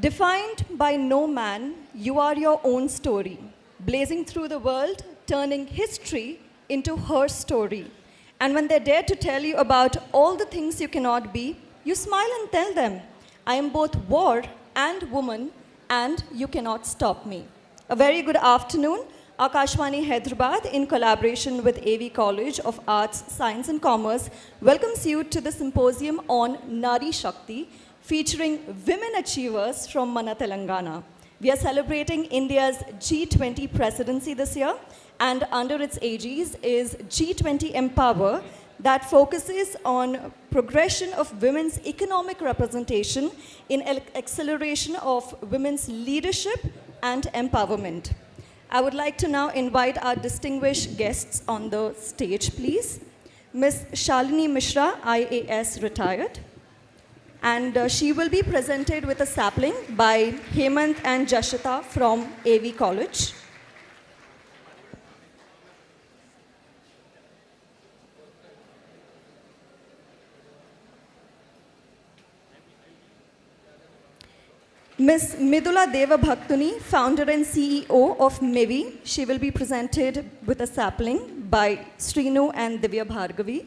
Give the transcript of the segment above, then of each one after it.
Defined by no man, you are your own story, blazing through the world, turning history into her story. And when they dare to tell you about all the things you cannot be, you smile and tell them, I am both war and woman, and you cannot stop me. A very good afternoon. AKASHVANI Hyderabad, in collaboration with A.V. College of Arts, Science and Commerce, welcomes you to the symposium on Nari Shakti, featuring women achievers from Mana Telangana. We are celebrating India's G20 Presidency this year, and under its aegis is G20 Empower, that focuses on progression of women's economic representation in acceleration of women's leadership and empowerment. I would like to now invite our distinguished guests on the stage, please. Ms. Shalini MISRA, IAS retired. And she will be presented with a sapling by Hemant and Jashita from A.V. College. Ms. MIDHULA DEVABHAKTUNI, founder and CEO of MEVI, she will be presented with a sapling by Srinu and Divya Bhargavi.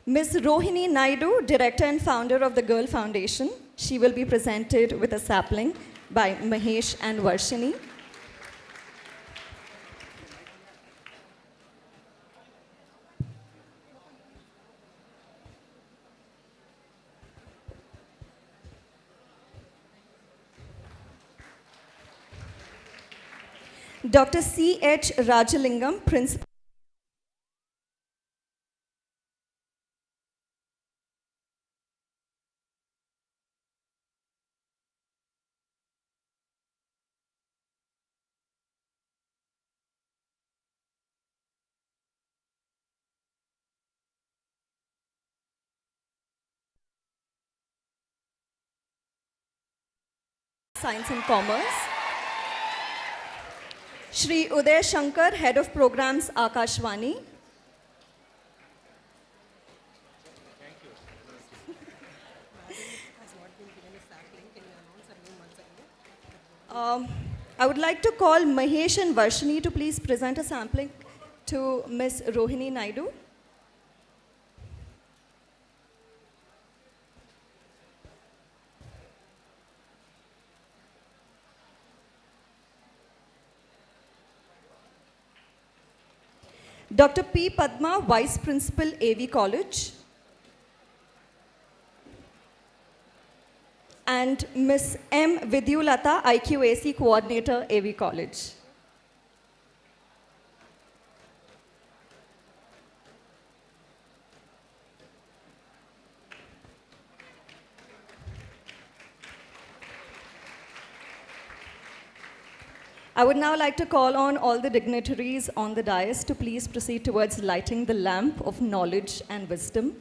Ms. ROHINI NAIDU, director and founder of the Girl Foundation, she will be presented with a sapling by Mahesh and Varshini. Dr. C.H. Rajalingam, Principal. Science and Commerce. Shri Uday Shankar, Head of Programs, AKASHVANI. I would like to call Mahesh and Varshini to please present a sampling to Ms. Rohini Naidu. Dr. P. Padma, Vice Principal, A.V. College. And Ms. M. Vidyulata, IQAC Coordinator, A.V. College. I would now like to call on all the dignitaries on the dais to please proceed towards lighting the lamp of knowledge and wisdom.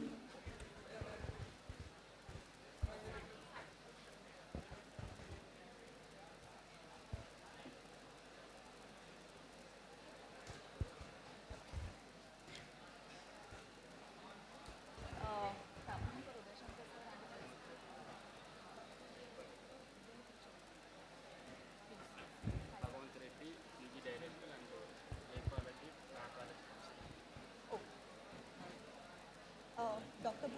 Dr.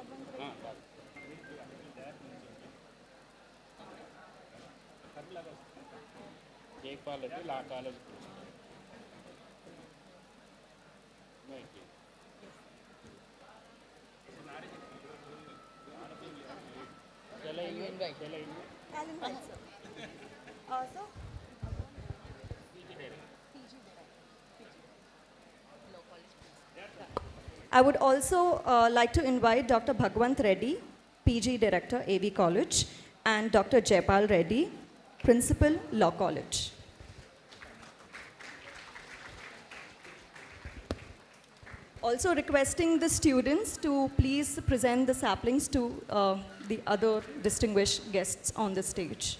I would also like to invite Dr. Bhagwant Reddy, PG Director, A.V. College, and Dr. Jaipal Reddy, Principal, Law College. Also requesting the students to please present the saplings to the other distinguished guests on the stage.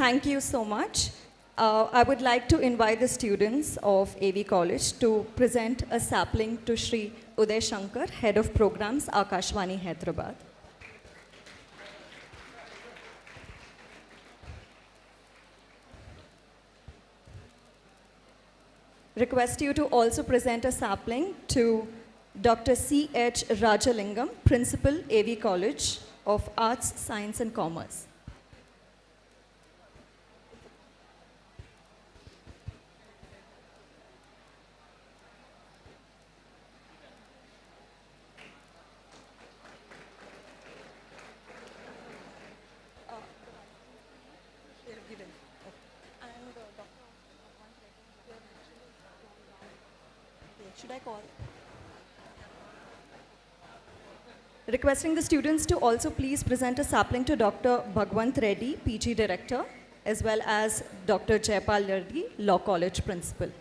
Thank you so much. I would like to invite the students of A.V. College to present a sapling to Shri Uday Shankar, Head of Programs, AKASHVANI, Hyderabad. Request you to also present a sapling to Dr. C.H. Rajalingam, Principal, A.V. College of Arts, Science and Commerce. Should I call? Requesting the students to also please present a sapling to Dr. Bhagwant Reddy, PG Director, as well as Dr. Jaipal Reddy, Law College Principal.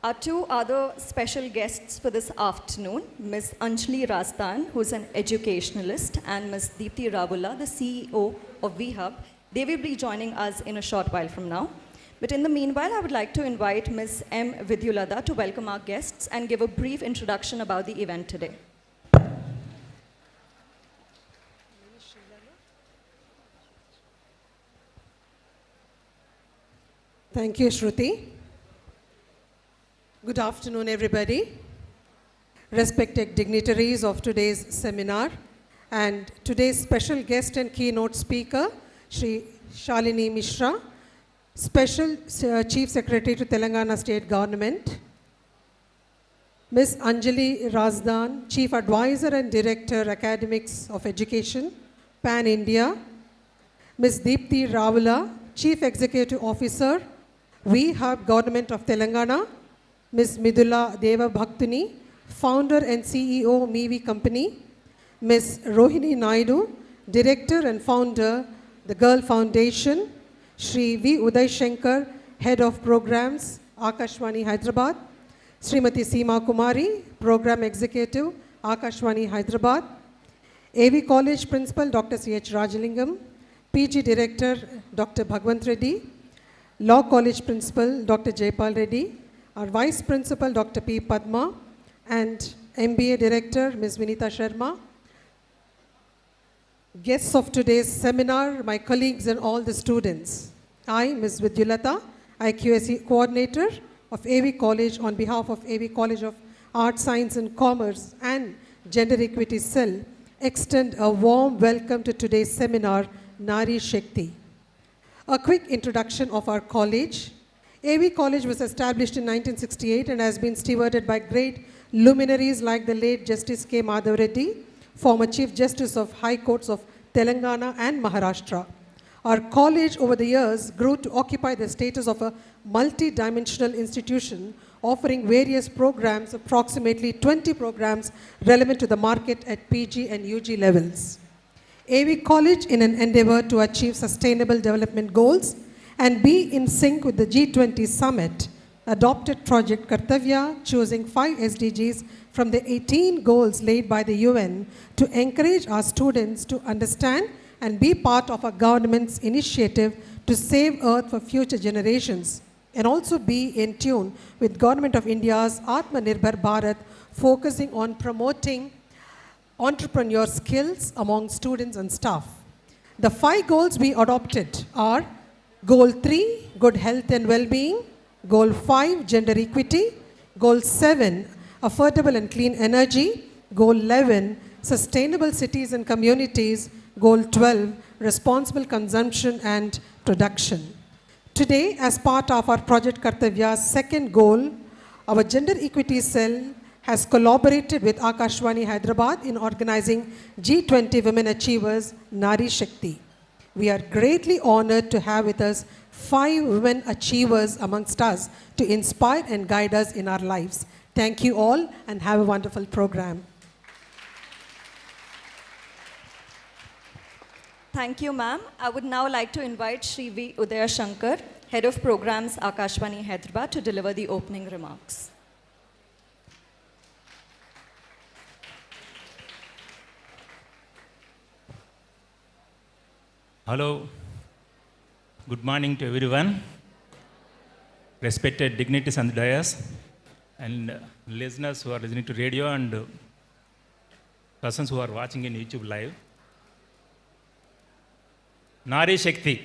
Our two other special guests for this afternoon, Ms. ANJALI RAZDAN, who's an educationalist, and Ms. DEEPTHI RAVULA, the CEO of VHub. They will be joining us in a short while from now. But in the meanwhile, I would like to invite Ms. M. MIDHULA to welcome our guests and give a brief introduction about the event today. Thank you, Shruti. Good afternoon, everybody. Respected dignitaries of today's seminar and today's special guest and keynote speaker, Shri Shalini MISRA, Special Chief Secretary to Telangana State Government, Ms. ANJALI RAZDAN, Chief Advisor and Director, Academics of Education, Pan India, Ms. DEEPTHI RAVULA, Chief Executive Officer, VHub Government of Telangana, Ms. MIDHULA DEVABHAKTUNI, Founder and CEO, MIVI Company, Ms. ROHINI NAIDU, Director and Founder, the Girl Foundation, Shri V. Uday Shankar, Head of Programs, AKASHVANI Hyderabad, Srimati Seema Kumari, Program Executive, AKASHVANI Hyderabad, A.V. College Principal, Dr. C.H. Rajalingam, PG Director, Dr. Bhagwant Reddy, Law College Principal, Dr. Jaipal Reddy, our Vice Principal, Dr. P. Padma, and MBA Director, Ms. Vinita Sharma. Guests of today's seminar, my colleagues and all the students. I, Ms. Vidhulata, IQSE Coordinator of A.V. College on behalf of A.V. College of Arts, Science and Commerce and Gender Equity Cell, extend a warm welcome to today's seminar, Nari Shakti. A quick introduction of our college. A.V. College was established in 1968 and has been stewarded by great luminaries like the late Justice K. Madhav Reddy, former Chief Justice of High Courts of Telangana and Maharashtra. Our college over the years grew to occupy the status of a multi-dimensional institution offering various programs, approximately 20 programs relevant to the market at PG and UG levels. A.V. College, in an endeavor to achieve sustainable development goals and be in sync with the G20 summit, adopted Project Kartavya, choosing 5 SDGs from the 18 goals laid by the UN to encourage our students to understand and be part of our government's initiative to save Earth for future generations, and also be in tune with Government of India's Atmanirbhar Bharat, focusing on promoting entrepreneur skills among students and staff. The 5 goals we adopted are Goal 3, good health and well-being. Goal 5, gender equity. Goal 7, affordable and clean energy. Goal 11, sustainable cities and communities. Goal 12, responsible consumption and production. Today, as part of our Project Kartavya's second goal, our Gender Equity Cell has collaborated with AKASHVANI Hyderabad in organizing G20 Women Achievers Nari Shakti. We are greatly honored to have with us 5 women achievers amongst us to inspire and guide us in our lives. Thank you all and have a wonderful program. Thank you, ma'am. I would now like to invite Shri V. Udaya Shankar, Head of Programs, AKASHVANI, Hyderabad, to deliver the opening remarks. Hello, good morning to everyone, respected dignitaries on the dais, and listeners who are listening to radio and persons who are watching in YouTube live. Nari Shakti.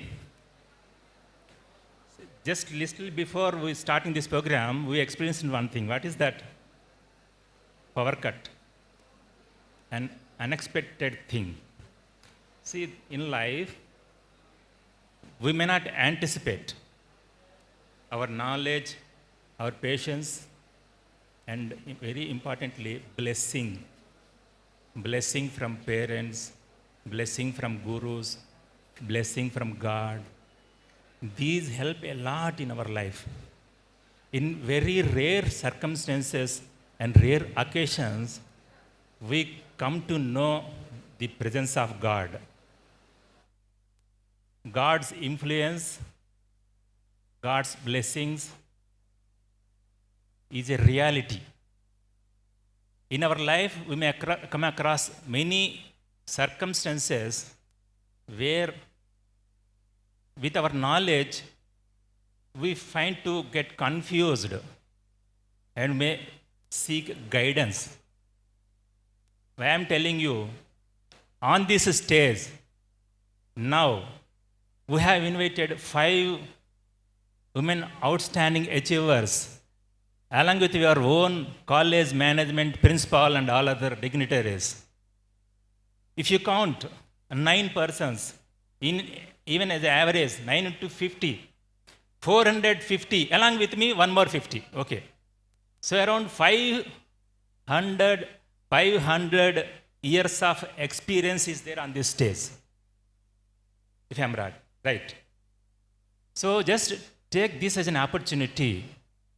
Just little before we starting this program, we experienced one thing. What is that? Power cut. An unexpected thing. See, in life, we may not anticipate our knowledge, our patience, and very importantly, blessing. Blessing from parents, blessing from gurus, blessing from God. These help a lot in our life. In very rare circumstances and rare occasions, we come to know the presence of God. God's influence, God's blessings is a reality. In our life, we may come across many circumstances where, with our knowledge, we find to get confused and may seek guidance. I am telling you, on this stage, now, we have invited 5 women outstanding achievers, along with your own college management, principal, and all other dignitaries. If you count 9 persons, even as an average, 9 into 50, 450, along with me, 1 more 50, okay. So around 500 years of experience is there on this stage, if I'm right. So just take this as an opportunity,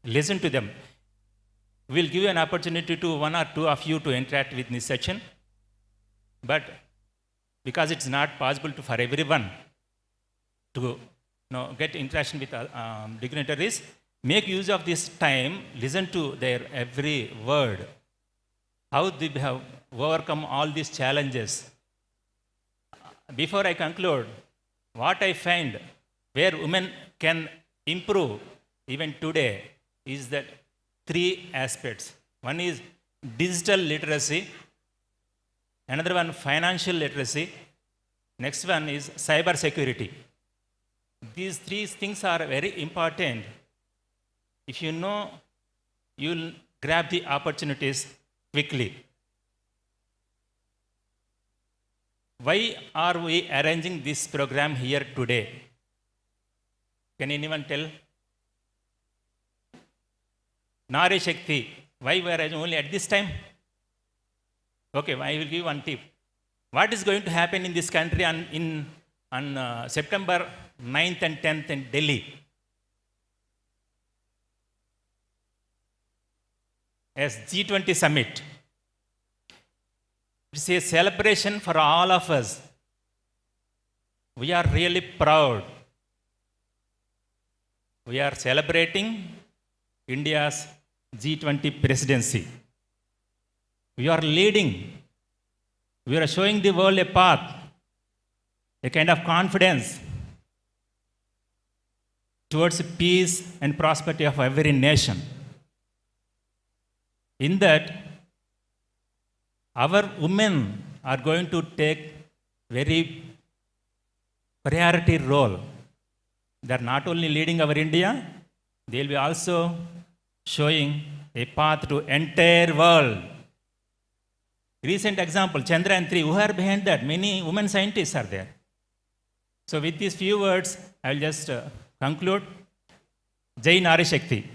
listen to them. We'll give you an opportunity to 1 or 2 of you to interact with this section, but because it's not possible for everyone to get interaction with dignitaries, make use of this time, listen to their every word, how they have overcome all these challenges. Before I conclude, what I find where women can improve even today is that 3 aspects. One is digital literacy, another one financial literacy, next one is cyber security. These 3 things are very important. If you know, you'll grab the opportunities quickly. Why are we arranging this program here today? Can anyone tell? Nari Shakti, why we are arranging only at this time? Okay, I will give one tip. What is going to happen in this country on September 9th and 10th in Delhi? As G20 summit. It's a celebration for all of us. We are really proud. We are celebrating India's G20 presidency. We are leading. We are showing the world a path, a kind of confidence towards peace and prosperity of every nation. In that, our women are going to take very priority role. They are not only leading our India, they will be also showing a path to entire world. Recent example, Chandrayaan-3, who are behind that? Many women scientists are there. So with these few words, I will just conclude. Jai Nari Shakti.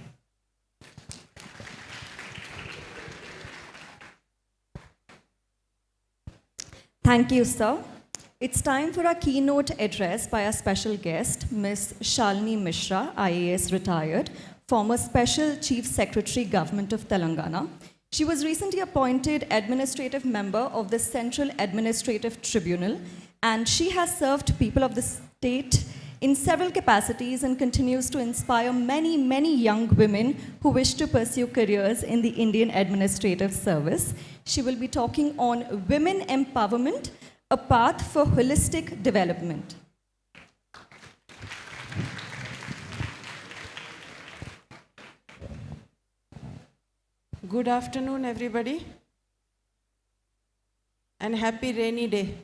Thank you, sir. It's time for our keynote address by our special guest, Ms. Shalini Mishra, IAS retired, former Special Chief Secretary, Government of Telangana. She was recently appointed Administrative Member of the Central Administrative Tribunal and she has served people of the state in several capacities and continues to inspire many, many young women who wish to pursue careers in the Indian Administrative Service. She will be talking on women empowerment, a path for holistic development. Good afternoon, everybody, and happy rainy day.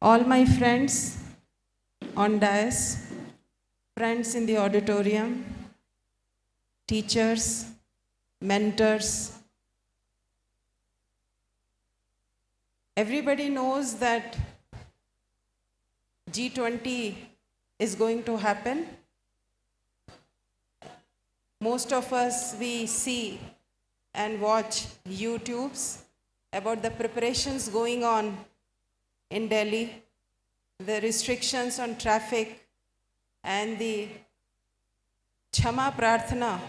All my friends on dais, friends in the auditorium, teachers, mentors, everybody knows that G20 is going to happen. Most of us, we see and watch YouTubes about the preparations going on in Delhi, the restrictions on traffic, and the Chama Prarthana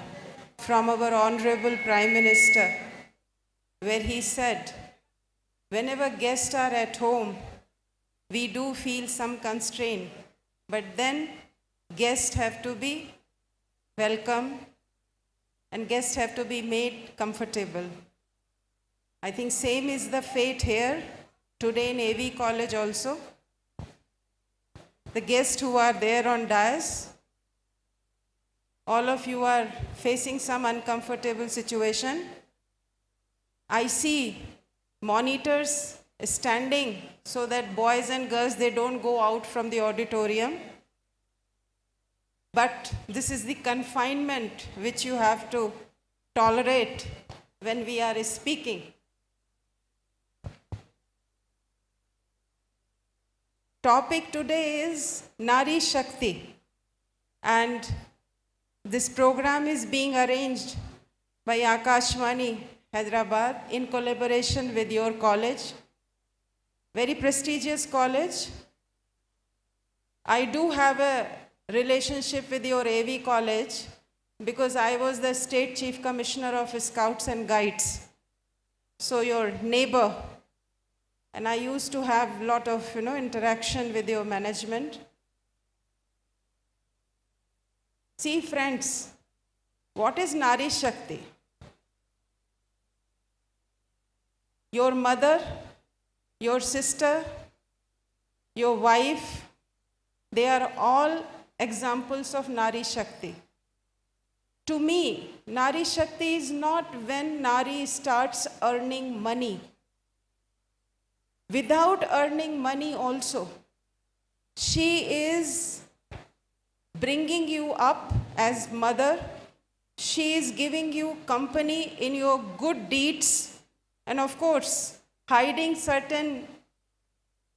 from our Honorable Prime Minister, where he said, whenever guests are at home, we do feel some constraint, but then guests have to be welcome and guests have to be made comfortable. I think same is the fate here today in A.V. College also. The guests who are there on dais, all of you are facing some uncomfortable situation. I see monitors standing so that boys and girls, they don't go out from the auditorium. But this is the confinement which you have to tolerate when we are speaking. Topic today is Nari Shakti, and this program is being arranged by AKASHVANI, Hyderabad, in collaboration with your college. Very prestigious college. I do have a relationship with your A.V. College because I was the State Chief Commissioner of Scouts and Guides. So your neighbor, and I used to have a lot of interaction with your management. See friends, what is Nari Shakti? Your mother, your sister, your wife, they are all examples of Nari Shakti. To me, Nari Shakti is not when Nari starts earning money. Without earning money also, she is bringing you up as mother. She is giving you company in your good deeds, and of course, hiding certain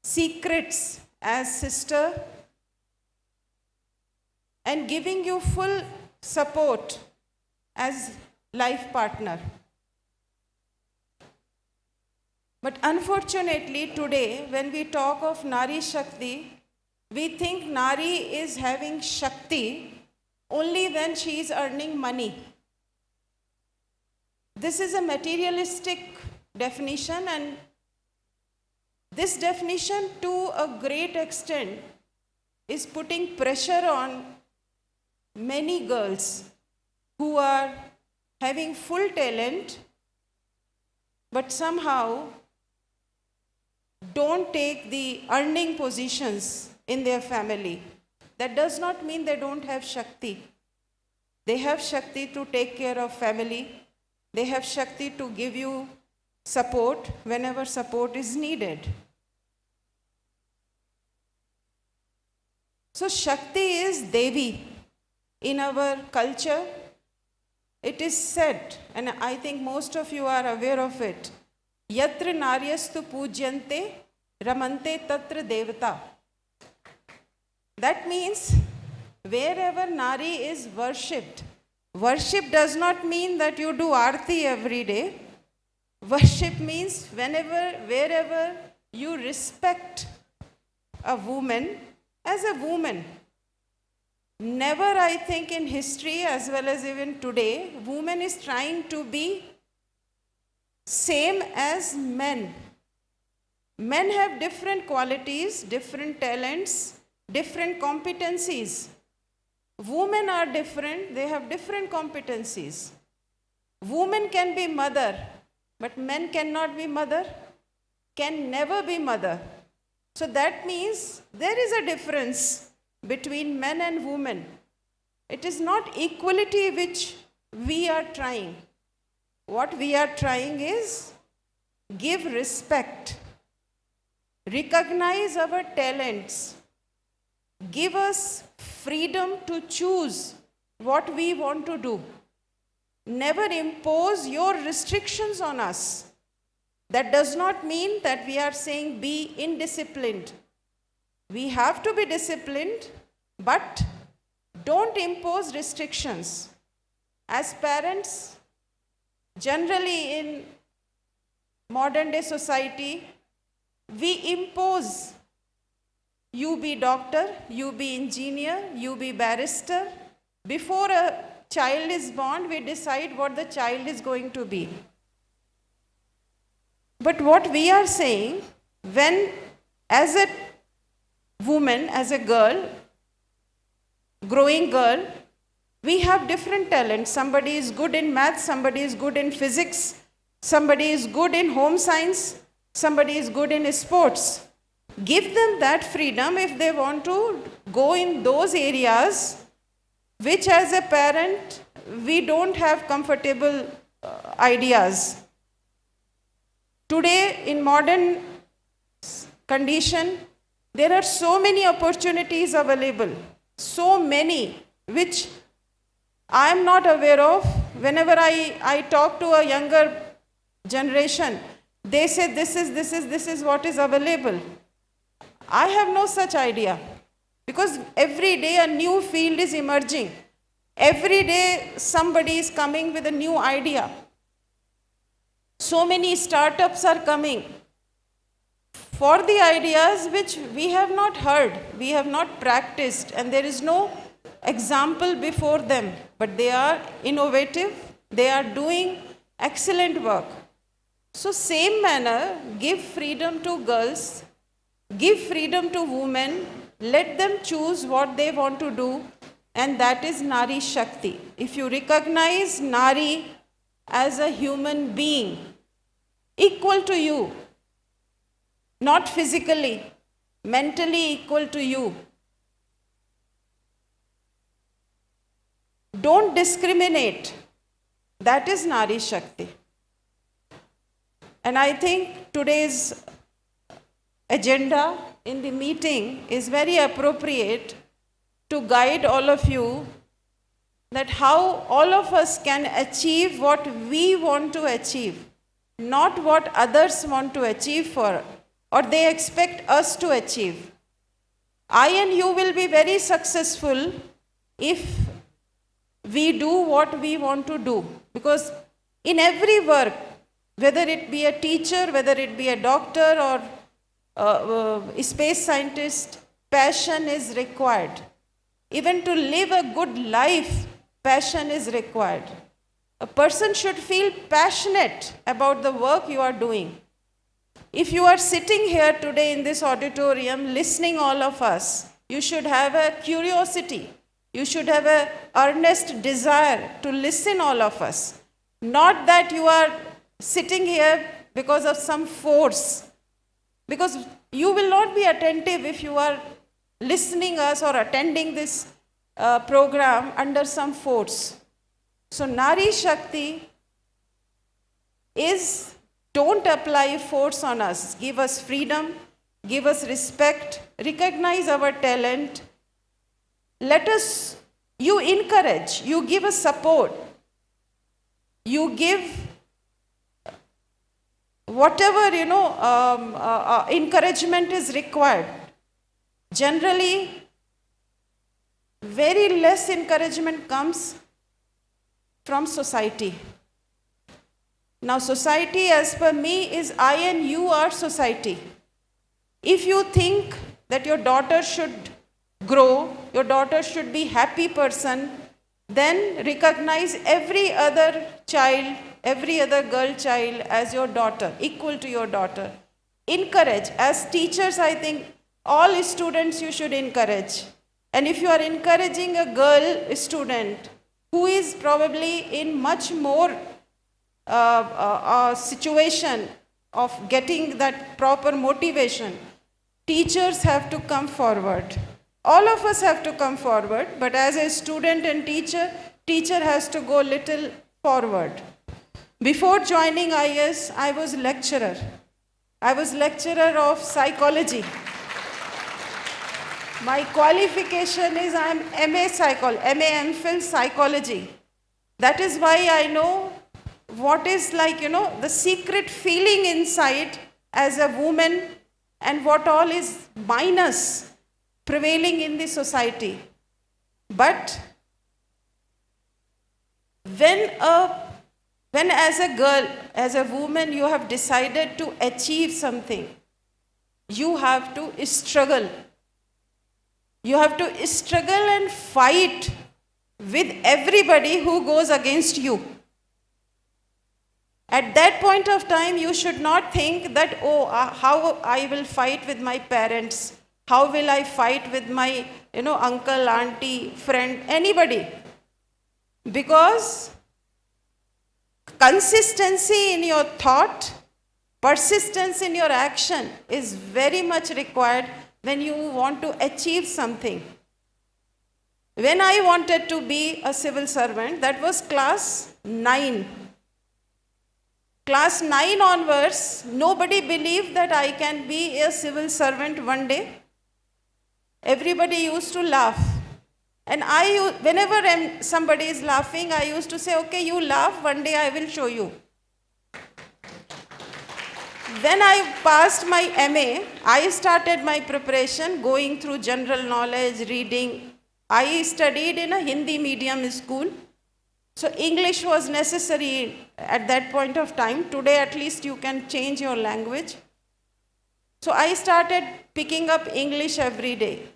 secrets as sister, and giving you full support as life partner. But unfortunately today, when we talk of Nari Shakti, we think Nari is having Shakti only when she is earning money. This is a materialistic definition, and this definition to a great extent is putting pressure on many girls who are having full talent but somehow don't take the earning positions in their family. That does not mean they don't have Shakti. They have Shakti to take care of family. They have Shakti to give you support whenever support is needed. So Shakti is Devi. In our culture, it is said, and I think most of you are aware of it, Yatra naryastu pujyante ramante tatra devata. That means wherever Nari is worshipped, worship does not mean that you do arti every day. Worship means wherever you respect a woman as a woman. Never, I think, in history as well as even today, woman is trying to be same as men. Men have different qualities, different talents, different competencies. Women are different, they have different competencies. Women can be mother, but men cannot be mother, can never be mother. So that means there is a difference between men and women. It is not equality which we are trying. What we are trying is give respect, recognize our talents, give us freedom to choose what we want to do. Never impose your restrictions on us. That does not mean that we are saying be indisciplined. We have to be disciplined, but don't impose restrictions. As parents, generally in modern day society, we impose, you be doctor, you be engineer, you be barrister. Before a child is born, we decide what the child is going to be. But what we are saying, when as a woman, as a girl, growing girl, we have different talents. Somebody is good in math, somebody is good in physics, somebody is good in home science, somebody is good in sports. Give them that freedom if they want to go in those areas which as a parent we don't have comfortable ideas. Today in modern condition, there are so many opportunities available, so many which I am not aware of. Whenever I talk to a younger generation, they say this is what is available. I have no such idea, because every day a new field is emerging. Every day somebody is coming with a new idea. So many startups are coming for the ideas which we have not heard, we have not practiced, and there is no example before them. But they are innovative, they are doing excellent work. So same manner, give freedom to girls, give freedom to women, let them choose what they want to do, and that is Nari Shakti. If you recognize Nari as a human being, equal to you, not physically, mentally equal to you. Don't discriminate. That is Nari Shakti. And I think today's agenda in the meeting is very appropriate to guide all of you that how all of us can achieve what we want to achieve, not what others want to achieve for or they expect us to achieve. I and you will be very successful if we do what we want to do, because in every work, whether it be a teacher, whether it be a doctor or a space scientist, passion is required. Even to live a good life, passion is required. A person should feel passionate about the work you are doing. If you are sitting here today in this auditorium listening all of us, you should have a curiosity. You should have an earnest desire to listen all of us. Not that you are sitting here because of some force. Because you will not be attentive if you are listening us or attending this program under some force. So Nari Shakti is, don't apply force on us. Give us freedom, give us respect, recognize our talent. Let us, you encourage, you give us support. You give whatever, encouragement is required. Generally, very less encouragement comes from society. Now, society, as per me, is I and you are society. If you think that your daughter should grow, your daughter should be a happy person, then recognize every other child, every other girl child as your daughter, equal to your daughter. Encourage. As teachers, I think all students you should encourage. And if you are encouraging a girl student who is probably in much more situation of getting that proper motivation, teachers have to come forward. All of us have to come forward, but as a student and teacher, teacher has to go little forward. Before joining IS, I was lecturer. I was lecturer of psychology. My qualification is I am MA MPhil psychology. That is why I know what is like, the secret feeling inside as a woman and what all is minus prevailing in the society. But when as a girl, as a woman, you have decided to achieve something, you have to struggle. You have to struggle and fight with everybody who goes against you. At that point of time, you should not think that, how I will fight with my parents, how will I fight with my, uncle, auntie, friend, anybody. Because consistency in your thought, persistence in your action is very much required when you want to achieve something. When I wanted to be a civil servant, that was class 9. Class 9 onwards, nobody believed that I can be a civil servant one day. Everybody used to laugh. And whenever somebody is laughing, I used to say, okay, you laugh, one day I will show you. When I passed my MA, I started my preparation, going through general knowledge, reading. I studied in a Hindi medium school. So English was necessary at that point of time. Today at least you can change your language. So I started picking up English every day.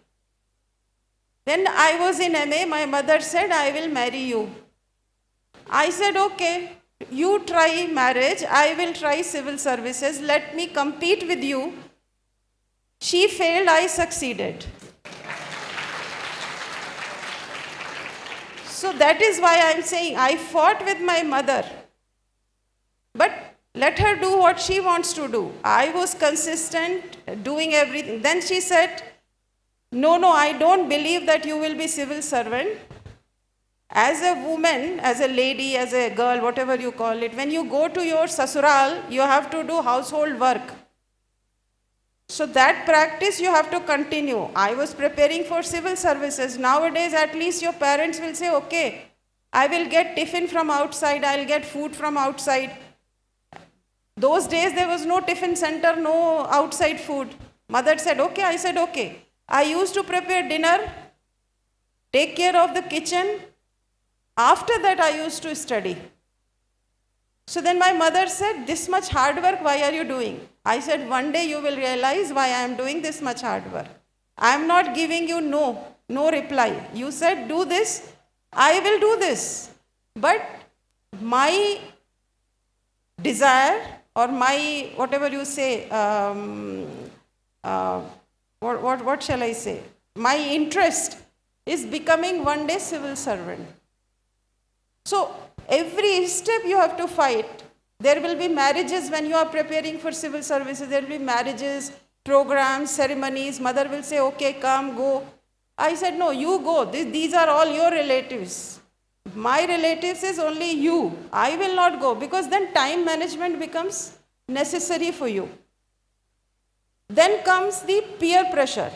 When I was in MA, my mother said, I will marry you. I said, okay, you try marriage, I will try civil services, let me compete with you. She failed, I succeeded. So that is why I am saying, I fought with my mother. But let her do what she wants to do. I was consistent, doing everything. Then she said, no, I don't believe that you will be civil servant. As a woman, as a lady, as a girl, whatever you call it, when you go to your sasural, you have to do household work. So that practice you have to continue. I was preparing for civil services. Nowadays, at least your parents will say, okay, I will get tiffin from outside, I'll get food from outside. Those days, there was no tiffin center, no outside food. Mother said, okay, I said, okay. I used to prepare dinner, take care of the kitchen. After that, I used to study. So then my mother said, this much hard work, why are you doing? I said, one day you will realize why I am doing this much hard work. I am not giving you no reply. You said, do this, I will do this. But my desire or my, whatever you say, what shall I say? My interest is becoming one day civil servant. So every step you have to fight. There will be marriages when you are preparing for civil services. There will be marriages, programs, ceremonies. Mother will say, okay, come, go. I said, no, you go. These are all your relatives. My relatives is only you. I will not go because then time management becomes necessary for you. Then comes the peer pressure.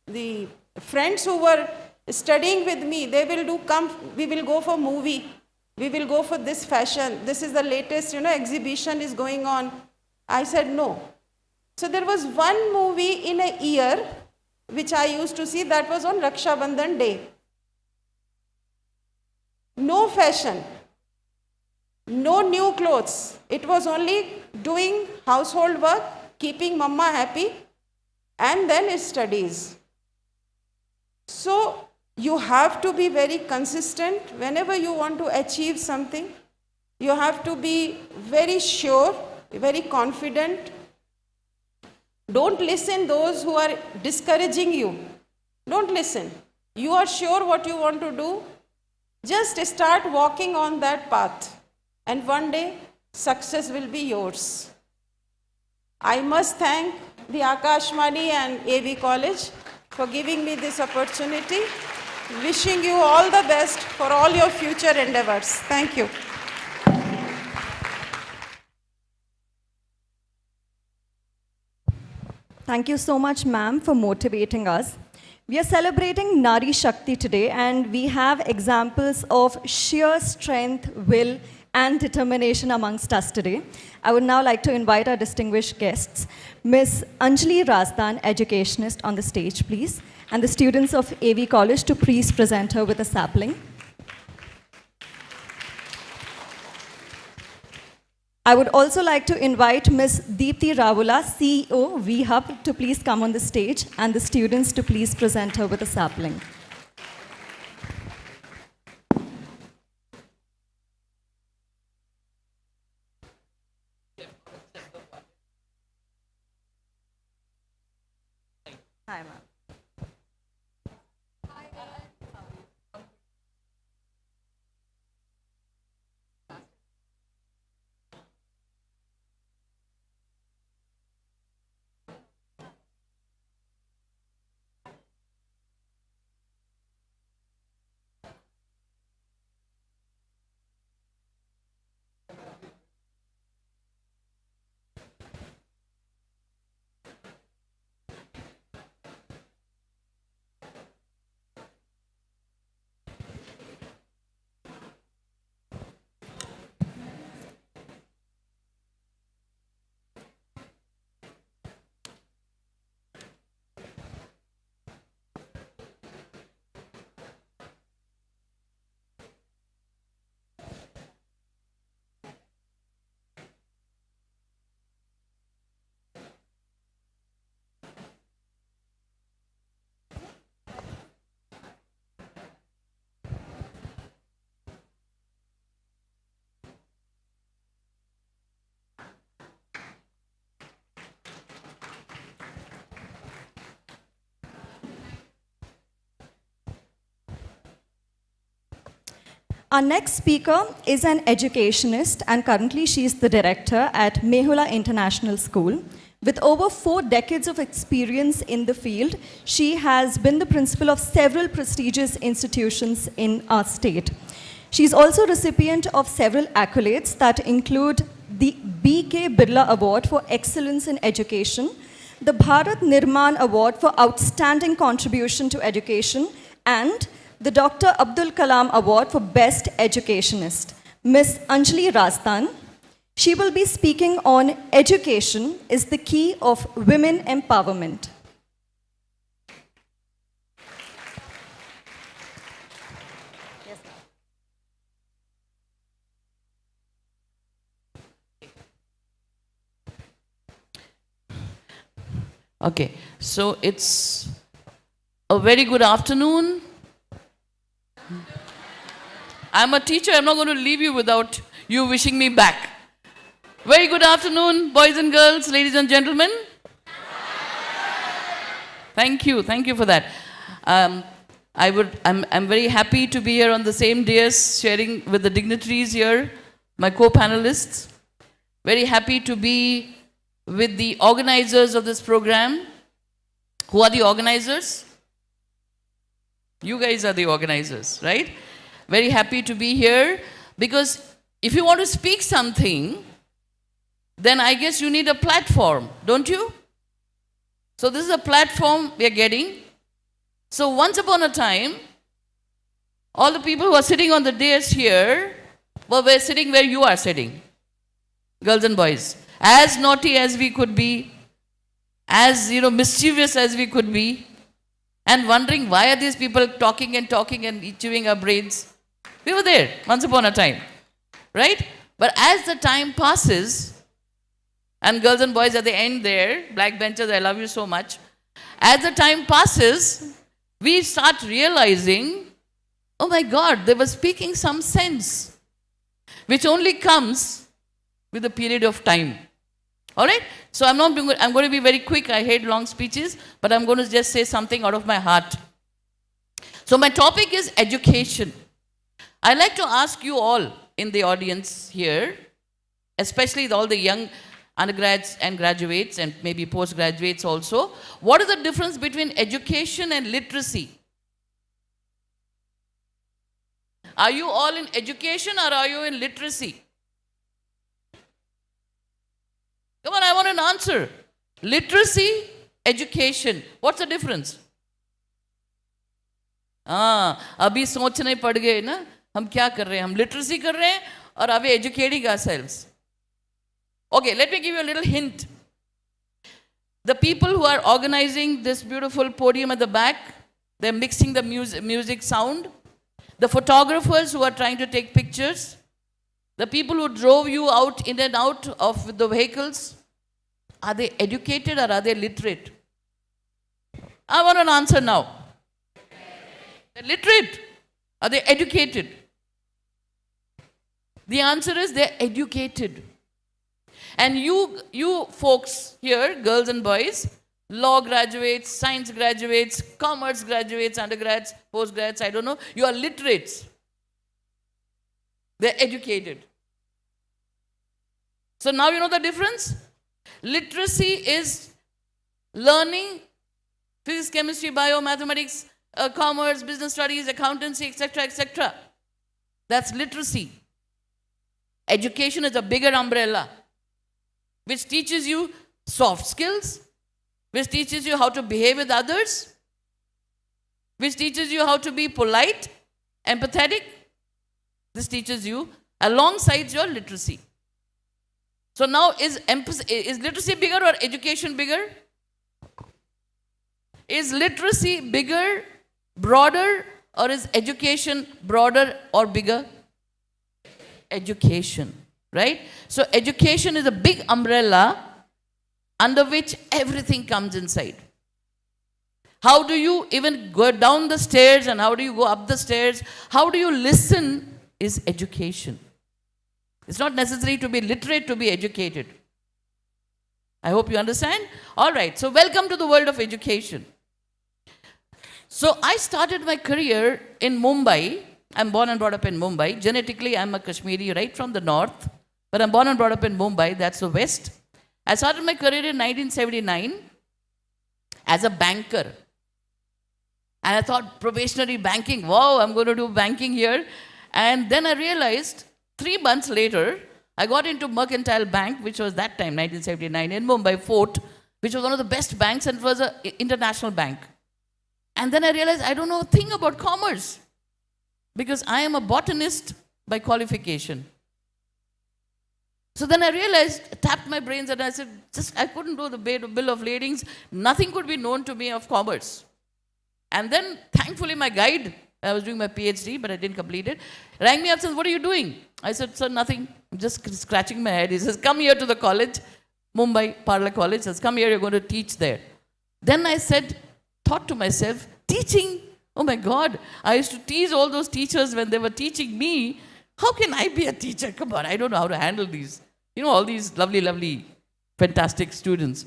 The friends who were studying with me, they will do, come, we will go for movie. We will go for this fashion. This is the latest, exhibition is going on. I said, no. So there was one movie in a year which I used to see, that was on Raksha Bandhan Day. No fashion, no new clothes. It was only doing household work, keeping mama happy, and then studies. So you have to be very consistent. Whenever you want to achieve something, You have to be very sure, very confident. Don't listen those who are discouraging you. Don't listen. You are sure what you want to do. Just start walking on that path. And one day, success will be yours. I must thank the AKASHVANI and A.V. College for giving me this opportunity. Wishing you all the best for all your future endeavors. Thank you. Thank you so much, ma'am, for motivating us. We are celebrating Nari Shakti today, and we have examples of sheer strength, will, and determination amongst us today. I would now like to invite our distinguished guests, Ms. ANJALI RAZDAN, educationist, on the stage, please, and the students of A.V. College to please present her with a sapling. I would also like to invite Ms. DEEPTHI RAVULA, CEO, V-Hub, to please come on the stage, and the students to please present her with a sapling. Hi, ma'am. Our next speaker is an educationist, and currently she is the director at MIDHULA International School. With over 4 decades of experience in the field, she has been the principal of several prestigious institutions in our state. She is also recipient of several accolades that include the B.K. Birla Award for Excellence in Education, the Bharat Nirman Award for Outstanding Contribution to Education, and the Dr. Abdul Kalam Award for Best Educationist. Ms. ANJALI RAZDAN. She will be speaking on education is the key of women empowerment. Okay, so it's a very good afternoon. I'm a teacher, I'm not going to leave you without you wishing me back. Very good afternoon, boys and girls, ladies and gentlemen. Thank you for that. I'm very happy to be here on the same dais, sharing with the dignitaries here, my co-panelists. Very happy to be with the organizers of this program. Who are the organizers? You guys are the organizers, right? Very happy to be here, because if you want to speak something, then I guess you need a platform, don't you? So this is a platform we are getting. So once upon a time, all the people who are sitting on the dais here were sitting where you are sitting, girls and boys. As naughty as we could be, as mischievous as we could be, and wondering why are these people talking and chewing our brains. We were there once upon a time, right? But as the time passes, and girls and boys at the end there, black benchers, I love you so much. As the time passes, we start realizing, oh my God, they were speaking some sense. which only comes with a period of time. All right? So I'm going to be very quick. I hate long speeches, but I'm going to just say something out of my heart. So my topic is education. I'd like to ask you all in the audience here, especially all the young undergrads and graduates and maybe postgraduates also, what is the difference between education and literacy? Are you all in education or are you in literacy? Come on, I want an answer. Literacy, education. What's the difference? अभी सोचने पड़ गए ना हम क्या कर रहे हैं हम literacy कर रहे हैं और are we educating ourselves? Okay, let me give you a little hint. The people who are organizing this beautiful podium at the back, they're mixing the music sound. The photographers who are trying to take pictures. The people who drove you out in and out of the vehicles. Are they educated or are they literate? I want an answer now. They're literate. Are they educated? The answer is they're educated. And you folks here, girls and boys, law graduates, science graduates, commerce graduates, undergrads, postgrads, I don't know, you are literates. They're educated. So now you know the difference? Literacy is learning physics, chemistry, bio, mathematics, commerce, business studies, accountancy, etc., etc. That's literacy. Education is a bigger umbrella which teaches you soft skills, which teaches you how to behave with others, which teaches you how to be polite, empathetic. This teaches you alongside your literacy. So now is literacy bigger or education bigger? Is literacy bigger, broader, or is education broader or bigger? Education, right? So education is a big umbrella under which everything comes inside. How do you even go down the stairs and how do you go up the stairs? How do you listen is education. It's not necessary to be literate to be educated. I hope you understand. All right, so welcome to the world of education. So I started my career in Mumbai. I'm born and brought up in Mumbai. Genetically, I'm a Kashmiri right from the north. But I'm born and brought up in Mumbai, that's the west. I started my career in 1979 as a banker. And I thought, probationary banking, wow, I'm going to do banking here. And then I realized, 3 months later, I got into Mercantile Bank, which was that time, 1979, in Mumbai, Fort, which was one of the best banks and it was an international bank. And then I realized I don't know a thing about commerce because I am a botanist by qualification. So then I realized, tapped my brains and I said, I couldn't do the bill of ladings. Nothing could be known to me of commerce. And then, thankfully, my guide, I was doing my PhD, but I didn't complete it, rang me up and said, what are you doing? I said, sir, nothing. I'm just scratching my head. He says, come here to the college, Mumbai Parla College. He says, come here, you're going to teach there. Then I said, thought to myself, teaching? Oh my God, I used to tease all those teachers when they were teaching me. How can I be a teacher? Come on, I don't know how to handle these. You know, all these lovely, lovely, fantastic students.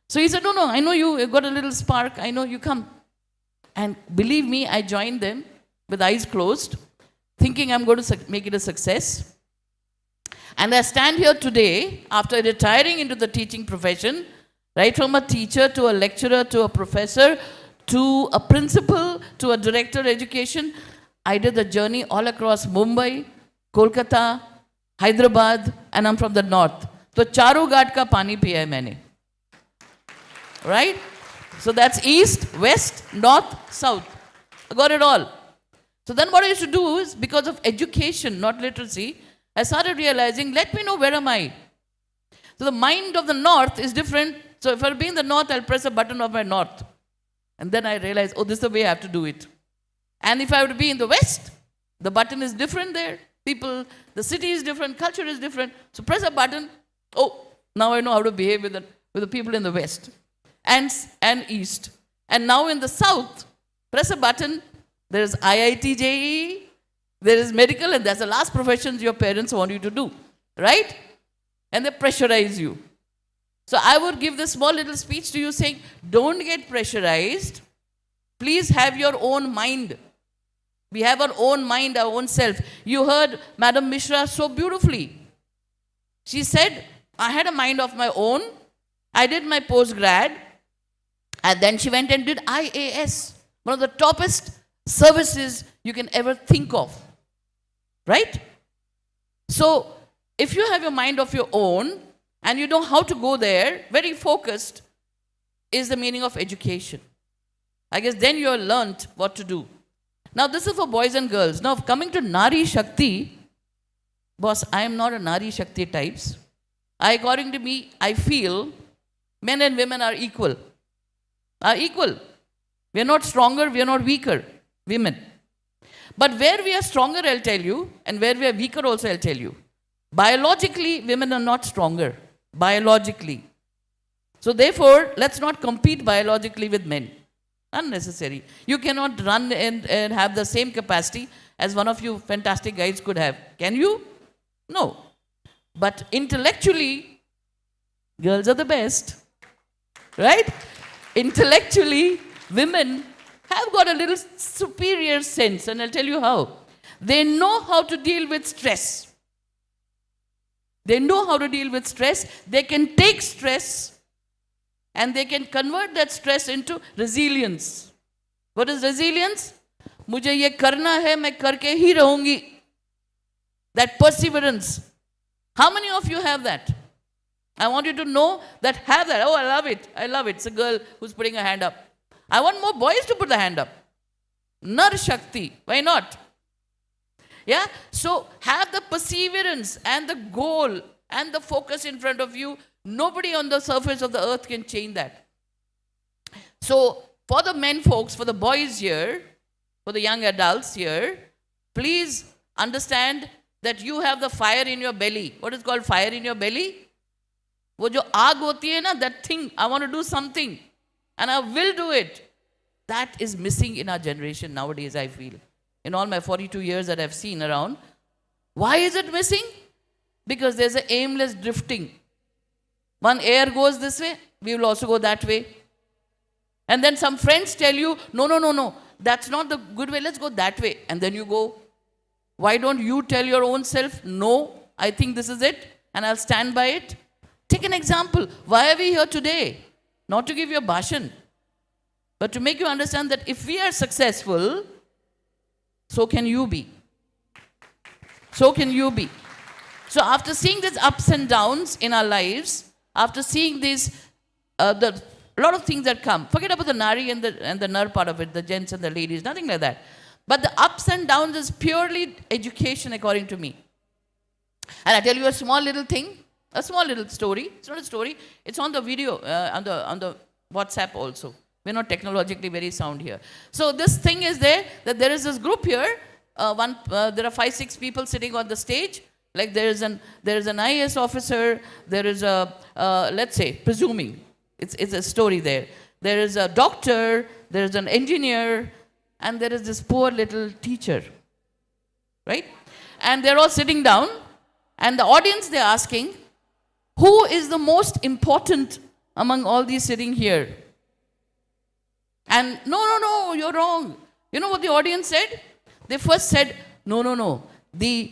So he said, no, I know you've got a little spark. I know you come. And believe me, I joined them with eyes closed, thinking I'm going to make it a success. And I stand here today, after retiring into the teaching profession, right from a teacher to a lecturer to a professor to a principal to a director of education. I did the journey all across Mumbai, Kolkata, Hyderabad, and I'm from the north. So charo ghat ka pani piya hai maine. Right? So that's east, west, north, south. I got it all. So then what I used to do is, because of education, not literacy, I started realizing, let me know where am I. So the mind of the north is different. So if I'll be in the north, I'll press a button of my north. And then I realized, oh, this is the way I have to do it. And if I were to be in the west, the button is different there. People, the city is different, culture is different. So press a button, oh, now I know how to behave with the people in the west and east. And now in the south, press a button, there's IIT JEE, There is medical, and that's the last professions your parents want you to do, right? And they pressurize you. So I would give this small little speech to you saying, don't get pressurized. Please have your own mind. We have our own mind, our own self. You heard Madam MISRA so beautifully. She said, I had a mind of my own. I did my postgrad. And then she went and did IAS, one of the toppest services you can ever think of. Right? So, if you have your mind of your own, and you know how to go there, very focused, is the meaning of education. I guess then you have learnt what to do. Now, this is for boys and girls. Now, coming to Nari Shakti, boss, I am not a Nari Shakti types. According to me, I feel men and women are equal. We are not stronger, we are not weaker, women. But where we are stronger, I'll tell you, and where we are weaker also, I'll tell you. Biologically, women are not stronger. Biologically. So therefore, let's not compete biologically with men. Unnecessary. You cannot run and have the same capacity as one of you fantastic guys could have. Can you? No. But intellectually, girls are the best. Right? Intellectually, women have got a little superior sense, and I'll tell you how. They know how to deal with stress. They know how to deal with stress. They can take stress and they can convert that stress into resilience. What is resilience? मुझे ये करना है, मैं करके ही रहूंगी. That perseverance. How many of you have that? I want you to know that have that. Oh, I love it. I love it. It's a girl who's putting her hand up. I want more boys to put the hand up. Nari Shakti. Why not? Yeah? So have the perseverance and the goal and the focus in front of you. Nobody on the surface of the earth can change that. So for the men folks, for the boys here, for the young adults here, please understand that you have the fire in your belly. What is called fire in your belly? वो जो आग होती है ना, that thing, I want to do something and I will do it. That is missing in our generation nowadays, I feel. In all my 42 years that I've seen around. Why is it missing? Because there's an aimless drifting. One air goes this way, we will also go that way. And then some friends tell you, no, that's not the good way, let's go that way. And then you go. Why don't you tell your own self, no, I think this is it, and I'll stand by it? Take an example. Why are we here today? Not to give you a bhashan, but to make you understand that if we are successful, so can you be. So can you be. So after seeing these ups and downs in our lives, after seeing these, the lot of things that come, forget about the Nari and the Nar part of it, the gents and the ladies, nothing like that. But the ups and downs is purely education according to me. And I tell you a small little thing, a small little story. It's not a story, it's on the video, on the WhatsApp also. We're not technologically very sound here. So this thing is there, that there is this group here, there are 5-6 people sitting on the stage. Like there is an IAS officer, there is a, let's say, presuming, it's a story there. There is a doctor, there is an engineer, and there is this poor little teacher, right? And they're all sitting down, and the audience, they're asking, who is the most important among all these sitting here? And no, you're wrong. You know what the audience said? They first said, no, the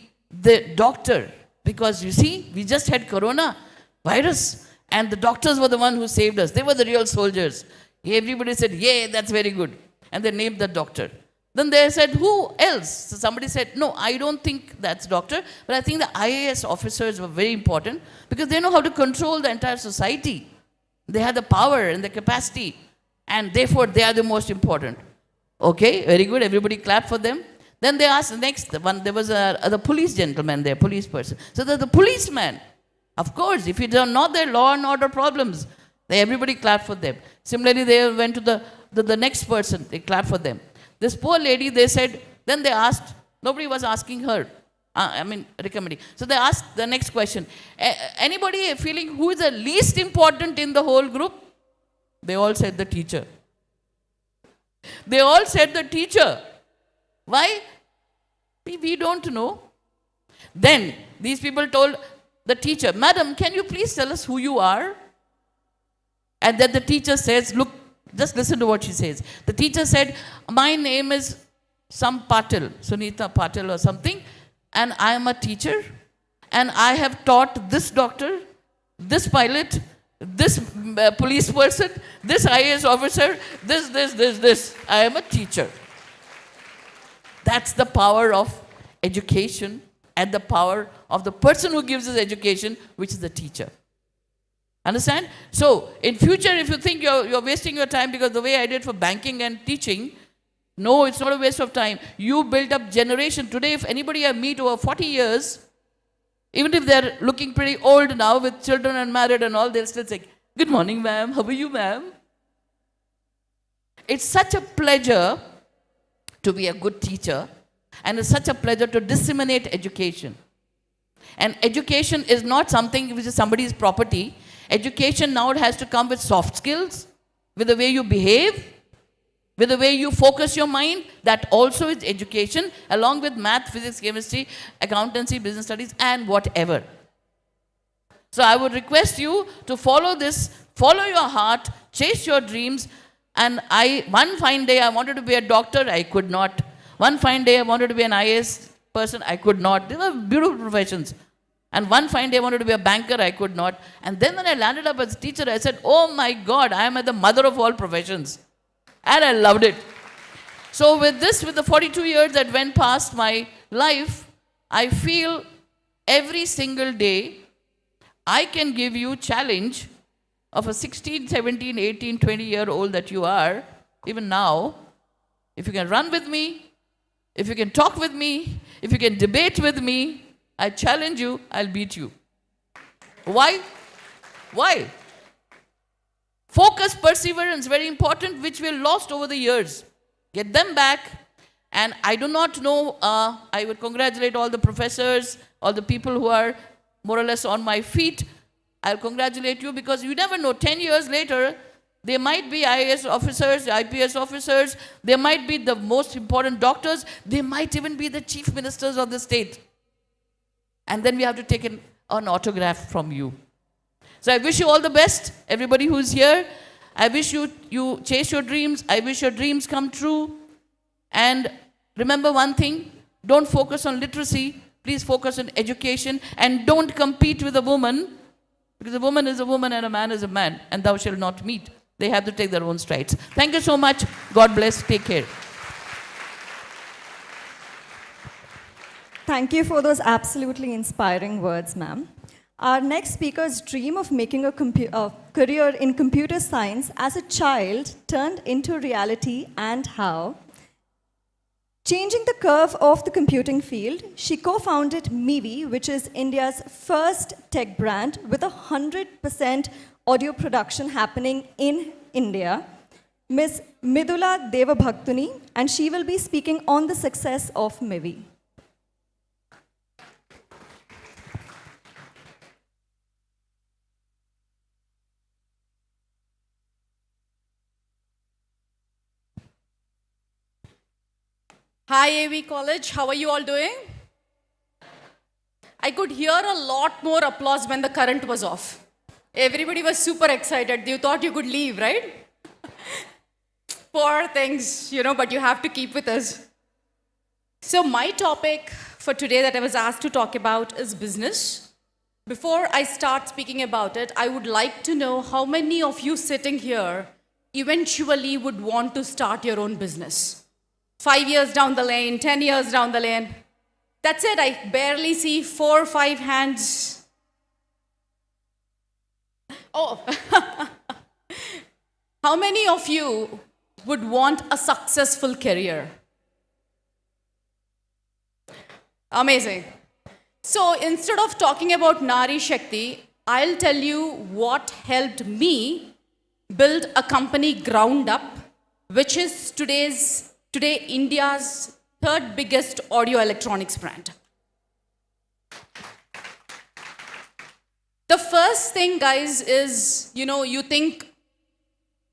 doctor, because you see, we just had corona virus, and the doctors were the one who saved us. They were the real soldiers. Everybody said, yeah, that's very good. And they named the doctor. Then they said, who else? So somebody said, no, I don't think that's doctor, but I think the IAS officers were very important because they know how to control the entire society. They have the power and the capacity, and therefore they are the most important. Okay, very good. Everybody clap for them. Then they asked the next one, there was the police gentleman there, police person. So the policeman, of course, if it are not their law and order problems, everybody clapped for them. Similarly, they went to the next person, they clapped for them. This poor lady, they said, then they asked, nobody was asking her, recommending. So they asked the next question, anybody feeling who is the least important in the whole group? They all said the teacher. They all said the teacher. Why? We don't know. Then these people told the teacher, Madam, can you please tell us who you are? And then the teacher says, look, just listen to what she says. The teacher said, my name is some Patil, Sunita Patil or something, and I am a teacher, and I have taught this doctor, this pilot, this police person, this IAS officer, this. I am a teacher. That's the power of education and the power of the person who gives us education, which is the teacher. Understand? So, in future, if you think you're wasting your time because the way I did for banking and teaching, no, it's not a waste of time. You build up generation. Today, if anybody I meet over 40 years, even if they're looking pretty old now with children and married and all, they'll still say, good morning, ma'am. How are you, ma'am? It's such a pleasure to be a good teacher, and it's such a pleasure to disseminate education. And education is not something which is somebody's property. Education now has to come with soft skills, with the way you behave, with the way you focus your mind. That also is education, along with math, physics, chemistry, accountancy, business studies, and whatever. So I would request you to follow this, follow your heart, chase your dreams. And one fine day I wanted to be a doctor, I could not. One fine day I wanted to be an IAS person, I could not. These are beautiful professions. And one fine day I wanted to be a banker, I could not. And then when I landed up as a teacher, I said, oh my God, I am at the mother of all professions. And I loved it. So with this, with the 42 years that went past my life, I feel every single day I can give you challenge of a 16, 17, 18, 20-year-old that you are, even now. If you can run with me, if you can talk with me, if you can debate with me, I challenge you, I'll beat you. Why? Why? Focus, perseverance, very important, which we lost over the years. Get them back. And I do not know, I would congratulate all the professors, all the people who are more or less on my feet. I'll congratulate you because you never know, 10 years later, they might be IAS officers, IPS officers, they might be the most important doctors, they might even be the chief ministers of the state. And then we have to take an autograph from you. So I wish you all the best, everybody who's here. I wish you chase your dreams. I wish your dreams come true. And remember one thing, don't focus on literacy. Please focus on education. And don't compete with a woman, because a woman is a woman and a man is a man, and thou shalt not meet. They have to take their own strides. Thank you so much. God bless. Take care. Thank you for those absolutely inspiring words, ma'am. Our next speaker's dream of making a career in computer science as a child turned into reality, and how. Changing the curve of the computing field, she co-founded MIVI, which is India's first tech brand with 100% audio production happening in India. Ms. MIDHULA DEVABHAKTUNI, and she will be speaking on the success of MIVI. Hi A.V. College, how are you all doing? I could hear a lot more applause when the current was off. Everybody was super excited. You thought you could leave, right? Poor things, but you have to keep with us. So my topic for today that I was asked to talk about is business. Before I start speaking about it, I would like to know how many of you sitting here eventually would want to start your own business. 5 years down the lane, 10 years down the lane. That's it, I barely see 4 or 5 hands. Oh, how many of you would want a successful career? Amazing. So instead of talking about Nari Shakti, I'll tell you what helped me build a company ground up, which is today India's 3rd biggest audio electronics brand. The first thing, guys, is, you think,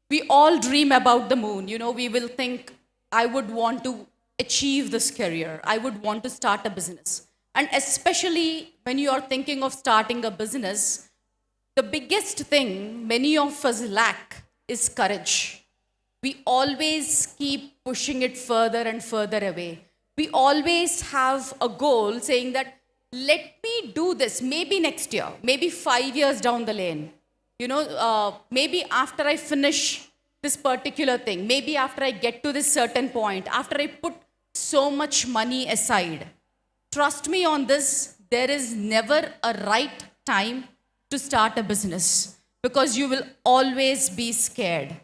we all dream about the moon. We will think, I would want to achieve this career. I would want to start a business. And especially when you are thinking of starting a business, the biggest thing many of us lack is courage. We always keep pushing it further and further away. We always have a goal saying that, let me do this, maybe next year, maybe 5 years down the lane. Maybe after I finish this particular thing, maybe after I get to this certain point, after I put so much money aside. Trust me on this, there is never a right time to start a business because you will always be scared.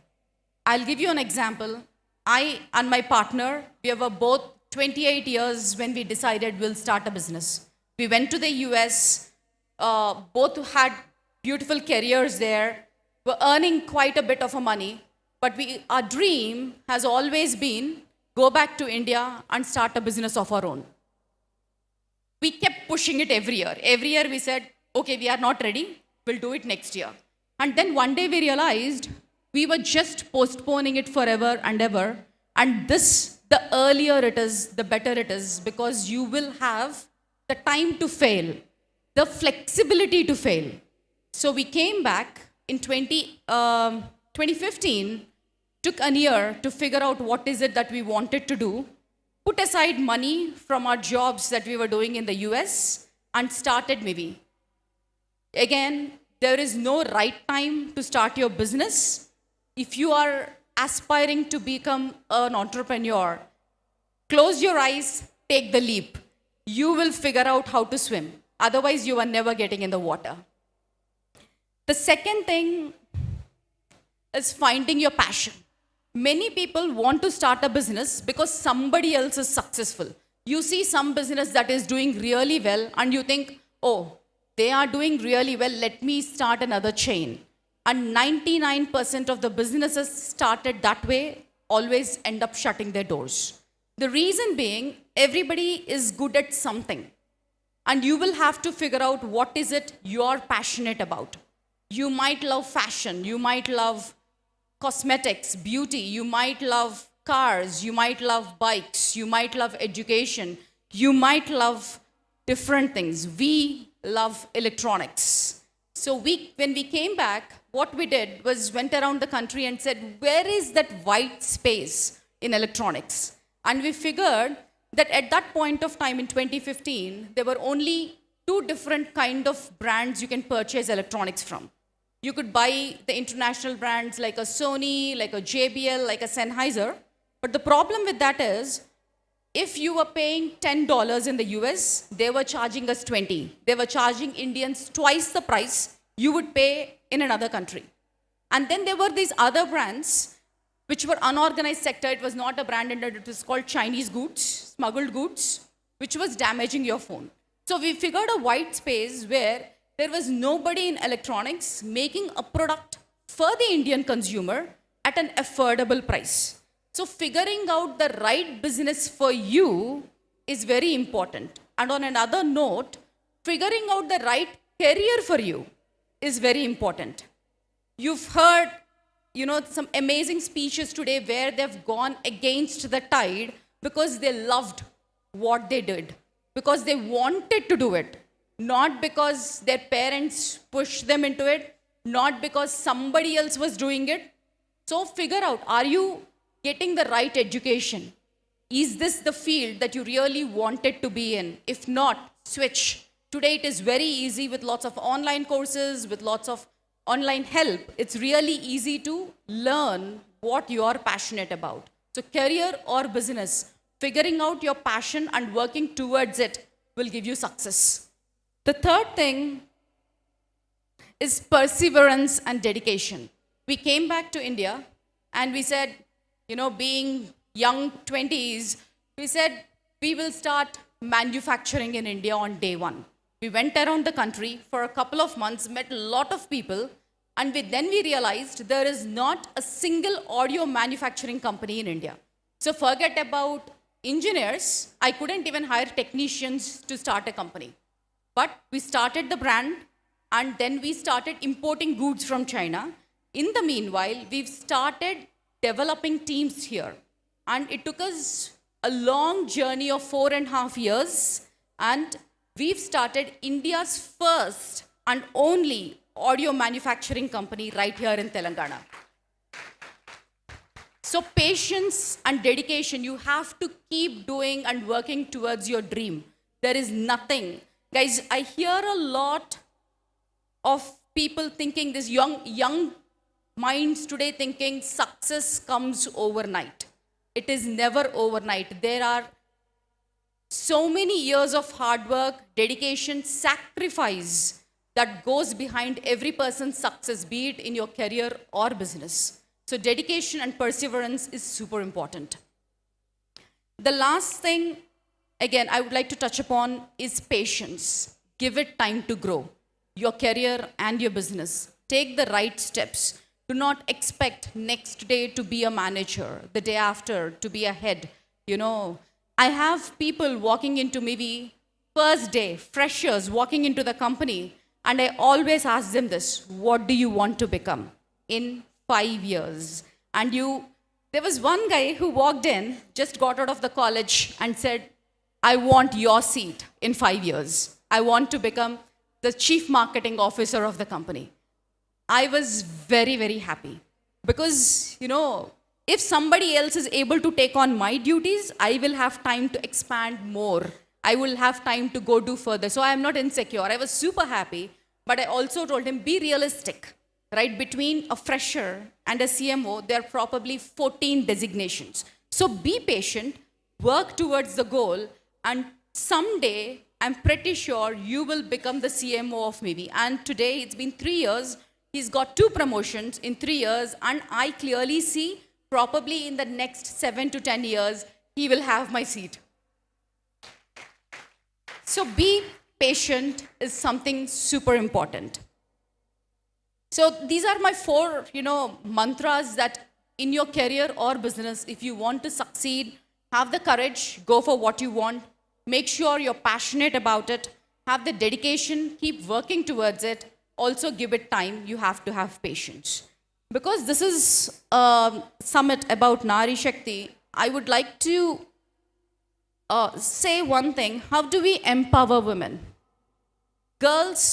I'll give you an example. I and my partner, we were both 28 years when we decided we'll start a business. We went to the US, both had beautiful careers there, were earning quite a bit of money, but our dream has always been go back to India and start a business of our own. We kept pushing it every year. Every year we said, okay, we are not ready, we'll do it next year. And then one day we realized we were just postponing it forever and ever. And this, the earlier it is, the better it is, because you will have the time to fail, the flexibility to fail. So we came back in 2015, took a year to figure out what is it that we wanted to do, put aside money from our jobs that we were doing in the US, and started Mivi. Again, there is no right time to start your business. If you are aspiring to become an entrepreneur, close your eyes, take the leap. You will figure out how to swim. Otherwise, you are never getting in the water. The second thing is finding your passion. Many people want to start a business because somebody else is successful. You see some business that is doing really well and you think, oh, they are doing really well, let me start another chain. And 99% of the businesses started that way always end up shutting their doors. The reason being, everybody is good at something. And you will have to figure out what is it you're passionate about. You might love fashion, you might love cosmetics, beauty, you might love cars, you might love bikes, you might love education, you might love different things. We love electronics. So when we came back, what we did was went around the country and said, where is that white space in electronics? And we figured that at that point of time in 2015, there were only two different kind of brands you can purchase electronics from. You could buy the international brands like a Sony, like a JBL, like a Sennheiser. But the problem with that is, if you were paying $10 in the US, they were charging us 20. They were charging Indians twice the price you would pay in another country. And then there were these other brands which were unorganized sector. It was not a brand, and it was called Chinese goods, smuggled goods, which was damaging your phone. So we figured a white space where there was nobody in electronics making a product for the Indian consumer at an affordable price. So figuring out the right business for you is very important. And on another note, figuring out the right career for you is very important. You've heard, some amazing speeches today where they've gone against the tide because they loved what they did, because they wanted to do it, not because their parents pushed them into it, not because somebody else was doing it. So figure out, are you getting the right education? Is this the field that you really wanted to be in? If not, switch. Today it is very easy with lots of online courses, with lots of online help. It's really easy to learn what you are passionate about. So career or business, figuring out your passion and working towards it will give you success. The third thing is perseverance and dedication. We came back to India and we said, being young 20s, we said we will start manufacturing in India on day one. We went around the country for a couple of months, met a lot of people, and then we realized there is not a single audio manufacturing company in India. So forget about engineers. I couldn't even hire technicians to start a company. But we started the brand, and then we started importing goods from China. In the meanwhile, we've started developing teams here. And it took us a long journey of 4.5 years, and we've started India's first and only audio manufacturing company right here in Telangana. So patience and dedication, you have to keep doing and working towards your dream. There is nothing. Guys, I hear a lot of people thinking, this young minds today thinking success comes overnight. It is never overnight. There are so many years of hard work, dedication, sacrifice that goes behind every person's success, be it in your career or business. So dedication and perseverance is super important. The last thing, again, I would like to touch upon is patience. Give it time to grow, your career and your business. Take the right steps. Do not expect next day to be a manager, the day after to be a head. You know, I have people walking into maybe first day, freshers walking into the company, and I always ask them this: what do you want to become in 5 years? And there was one guy who walked in, just got out of the college and said, I want your seat in 5 years. I want to become the chief marketing officer of the company. I was very, very happy because, you know, if somebody else is able to take on my duties, I will have time to expand more. I will have time to go do further. So I am not insecure. I was super happy, but I also told him, be realistic, right? Between a fresher and a CMO, there are probably 14 designations. So be patient, work towards the goal, and someday, I'm pretty sure you will become the CMO of maybe. And today, it's been 3 years. He's got 2 promotions in 3 years, and I clearly see probably in the next 7 to 10 years, he will have my seat. So be patient is something super important. So these are my 4, mantras that in your career or business, if you want to succeed, have the courage, go for what you want, make sure you're passionate about it, have the dedication, keep working towards it, also give it time, you have to have patience. Because this is a summit about Nari Shakti, I would like to say one thing: how do we empower women? Girls,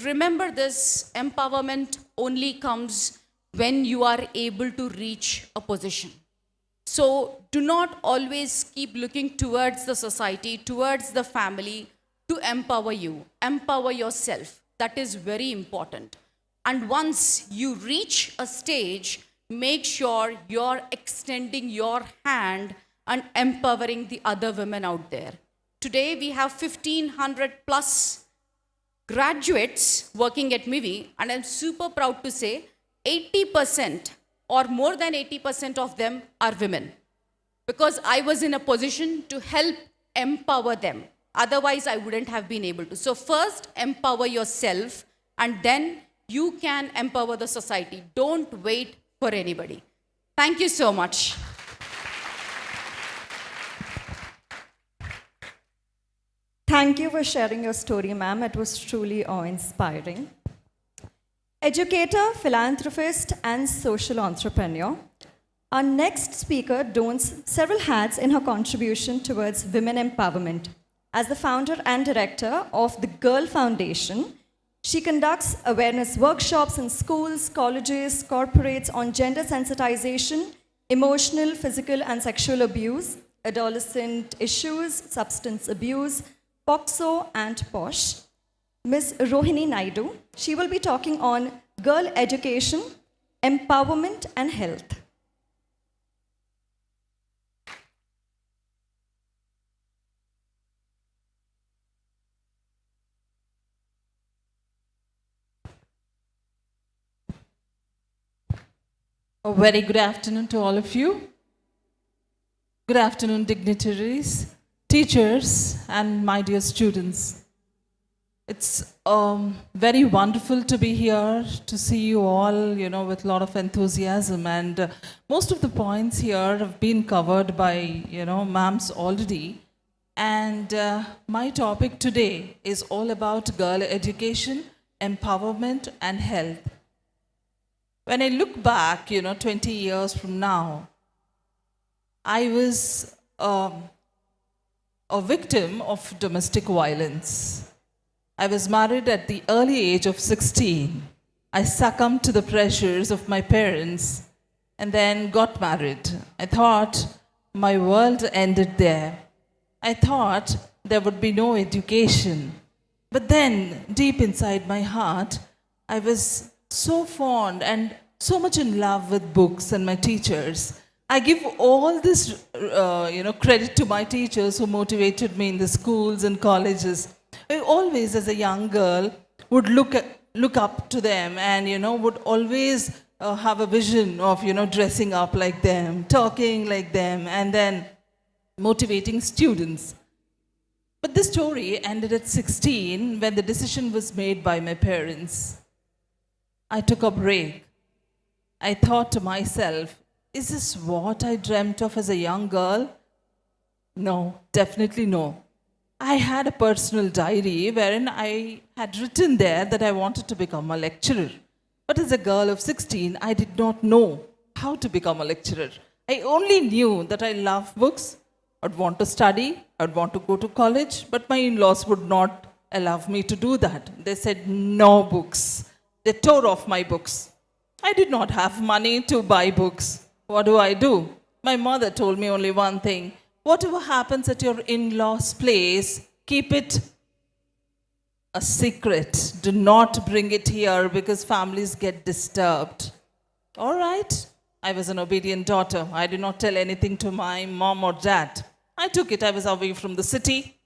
remember this, empowerment only comes when you are able to reach a position. So do not always keep looking towards the society, towards the family to empower you. Empower yourself. That is very important. And once you reach a stage, make sure you're extending your hand and empowering the other women out there. Today, we have 1,500 plus graduates working at MIVI, and I'm super proud to say 80% or more than 80% of them are women. Because I was in a position to help empower them. Otherwise, I wouldn't have been able to. So first, empower yourself, and then you can empower the society. Don't wait for anybody. Thank you so much. Thank you for sharing your story, ma'am. It was truly awe-inspiring. Educator, philanthropist, and social entrepreneur, our next speaker dons several hats in her contribution towards women empowerment. As the founder and director of the Girl Foundation, she conducts awareness workshops in schools, colleges, corporates on gender sensitization, emotional, physical, and sexual abuse, adolescent issues, substance abuse, POXO, and POSH. Ms. ROHINI Naidu, she will be talking on girl education, empowerment, and health. A very good afternoon to all of you. Good afternoon, dignitaries, teachers, and my dear students. It's very wonderful to be here, to see you all, with a lot of enthusiasm. And most of the points here have been covered by, ma'ams already. And my topic today is all about girl education, empowerment, and health. When I look back, 20 years from now, I was a victim of domestic violence. I was married at the early age of 16. I succumbed to the pressures of my parents and then got married. I thought my world ended there. I thought there would be no education. But then, deep inside my heart, I was so fond and so much in love with books and my teachers. I give all this credit to my teachers who motivated me in the schools and colleges. I always, as a young girl, would look up to them and, would always have a vision of, dressing up like them, talking like them, and then motivating students. But the story ended at 16 when the decision was made by my parents. I took a break. I thought to myself, is this what I dreamt of as a young girl? No, definitely no. I had a personal diary wherein I had written there that I wanted to become a lecturer. But as a girl of 16, I did not know how to become a lecturer. I only knew that I love books, I'd want to study, I'd want to go to college, but my in-laws would not allow me to do that. They said, no books. They tore off my books. I did not have money to buy books. What do? My mother told me only one thing. Whatever happens at your in-laws' place, keep it a secret. Do not bring it here because families get disturbed. All right. I was an obedient daughter. I did not tell anything to my mom or dad. I took it. I was away from the city,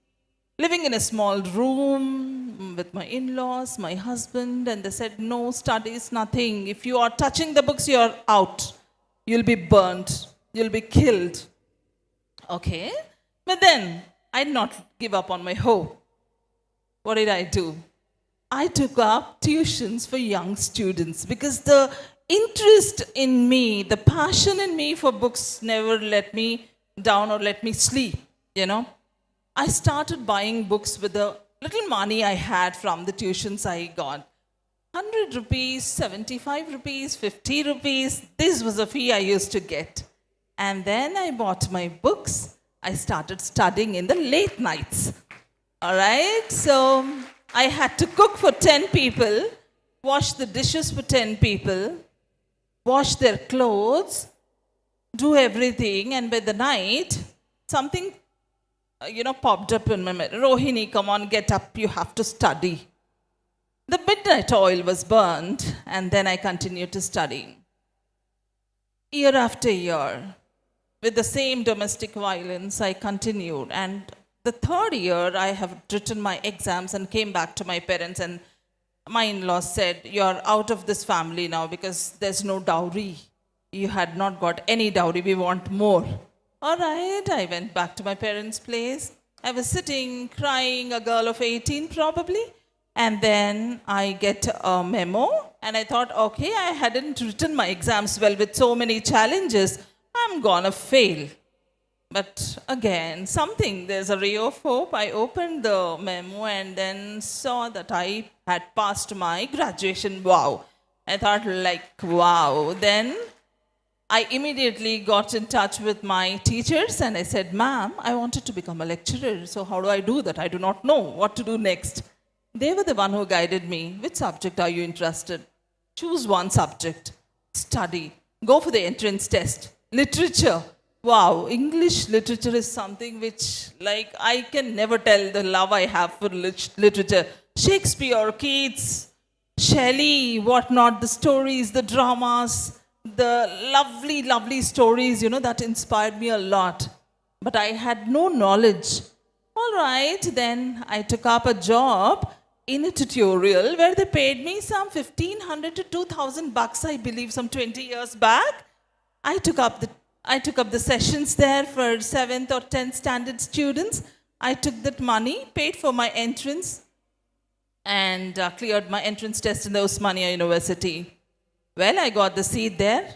living in a small room with my in-laws, my husband, and they said, no studies, nothing. If you are touching the books, you are out. You'll be burnt. You'll be killed. Okay. But then, I did not give up on my hope. What did I do? I took up tuitions for young students because the interest in me, the passion in me for books never let me down or let me sleep, I started buying books with the little money I had from the tuitions I got. 100 rupees, 75 rupees, 50 rupees. This was a fee I used to get. And then I bought my books. I started studying in the late nights. All right? So I had to cook for 10 people, wash the dishes for 10 people, wash their clothes, do everything. And by the night, something, popped up in my mind. Rohini, come on, get up. You have to study. The midnight oil was burned, and then I continued to study. Year after year, with the same domestic violence, I continued. And the third year, I have written my exams and came back to my parents, and my in-laws said, you're out of this family now because there's no dowry. You had not got any dowry. We want more. All right, I went back to my parents' place. I was sitting, crying, a girl of 18 probably. And then I get a memo, and I thought, okay, I hadn't written my exams well with so many challenges. I'm gonna fail. But again, there's a ray of hope. I opened the memo and then saw that I had passed my graduation. Wow. I thought wow. Then I immediately got in touch with my teachers and I said, ma'am, I wanted to become a lecturer. So how do I do that? I do not know what to do next. They were the one who guided me. Which subject are you interested? Choose one subject. Study. Go for the entrance test. Literature. Wow, English literature is something which, I can never tell the love I have for literature. Shakespeare, Keats, Shelley, whatnot, the stories, the dramas, the lovely, lovely stories, that inspired me a lot. But I had no knowledge. All right, then I took up a job in a tutorial where they paid me some 1,500 to 2,000 bucks, I believe, some 20 years back. I took up the sessions there for 7th or 10th standard students. I took that money, paid for my entrance, and cleared my entrance test in the Osmania University. Well, I got the seat there.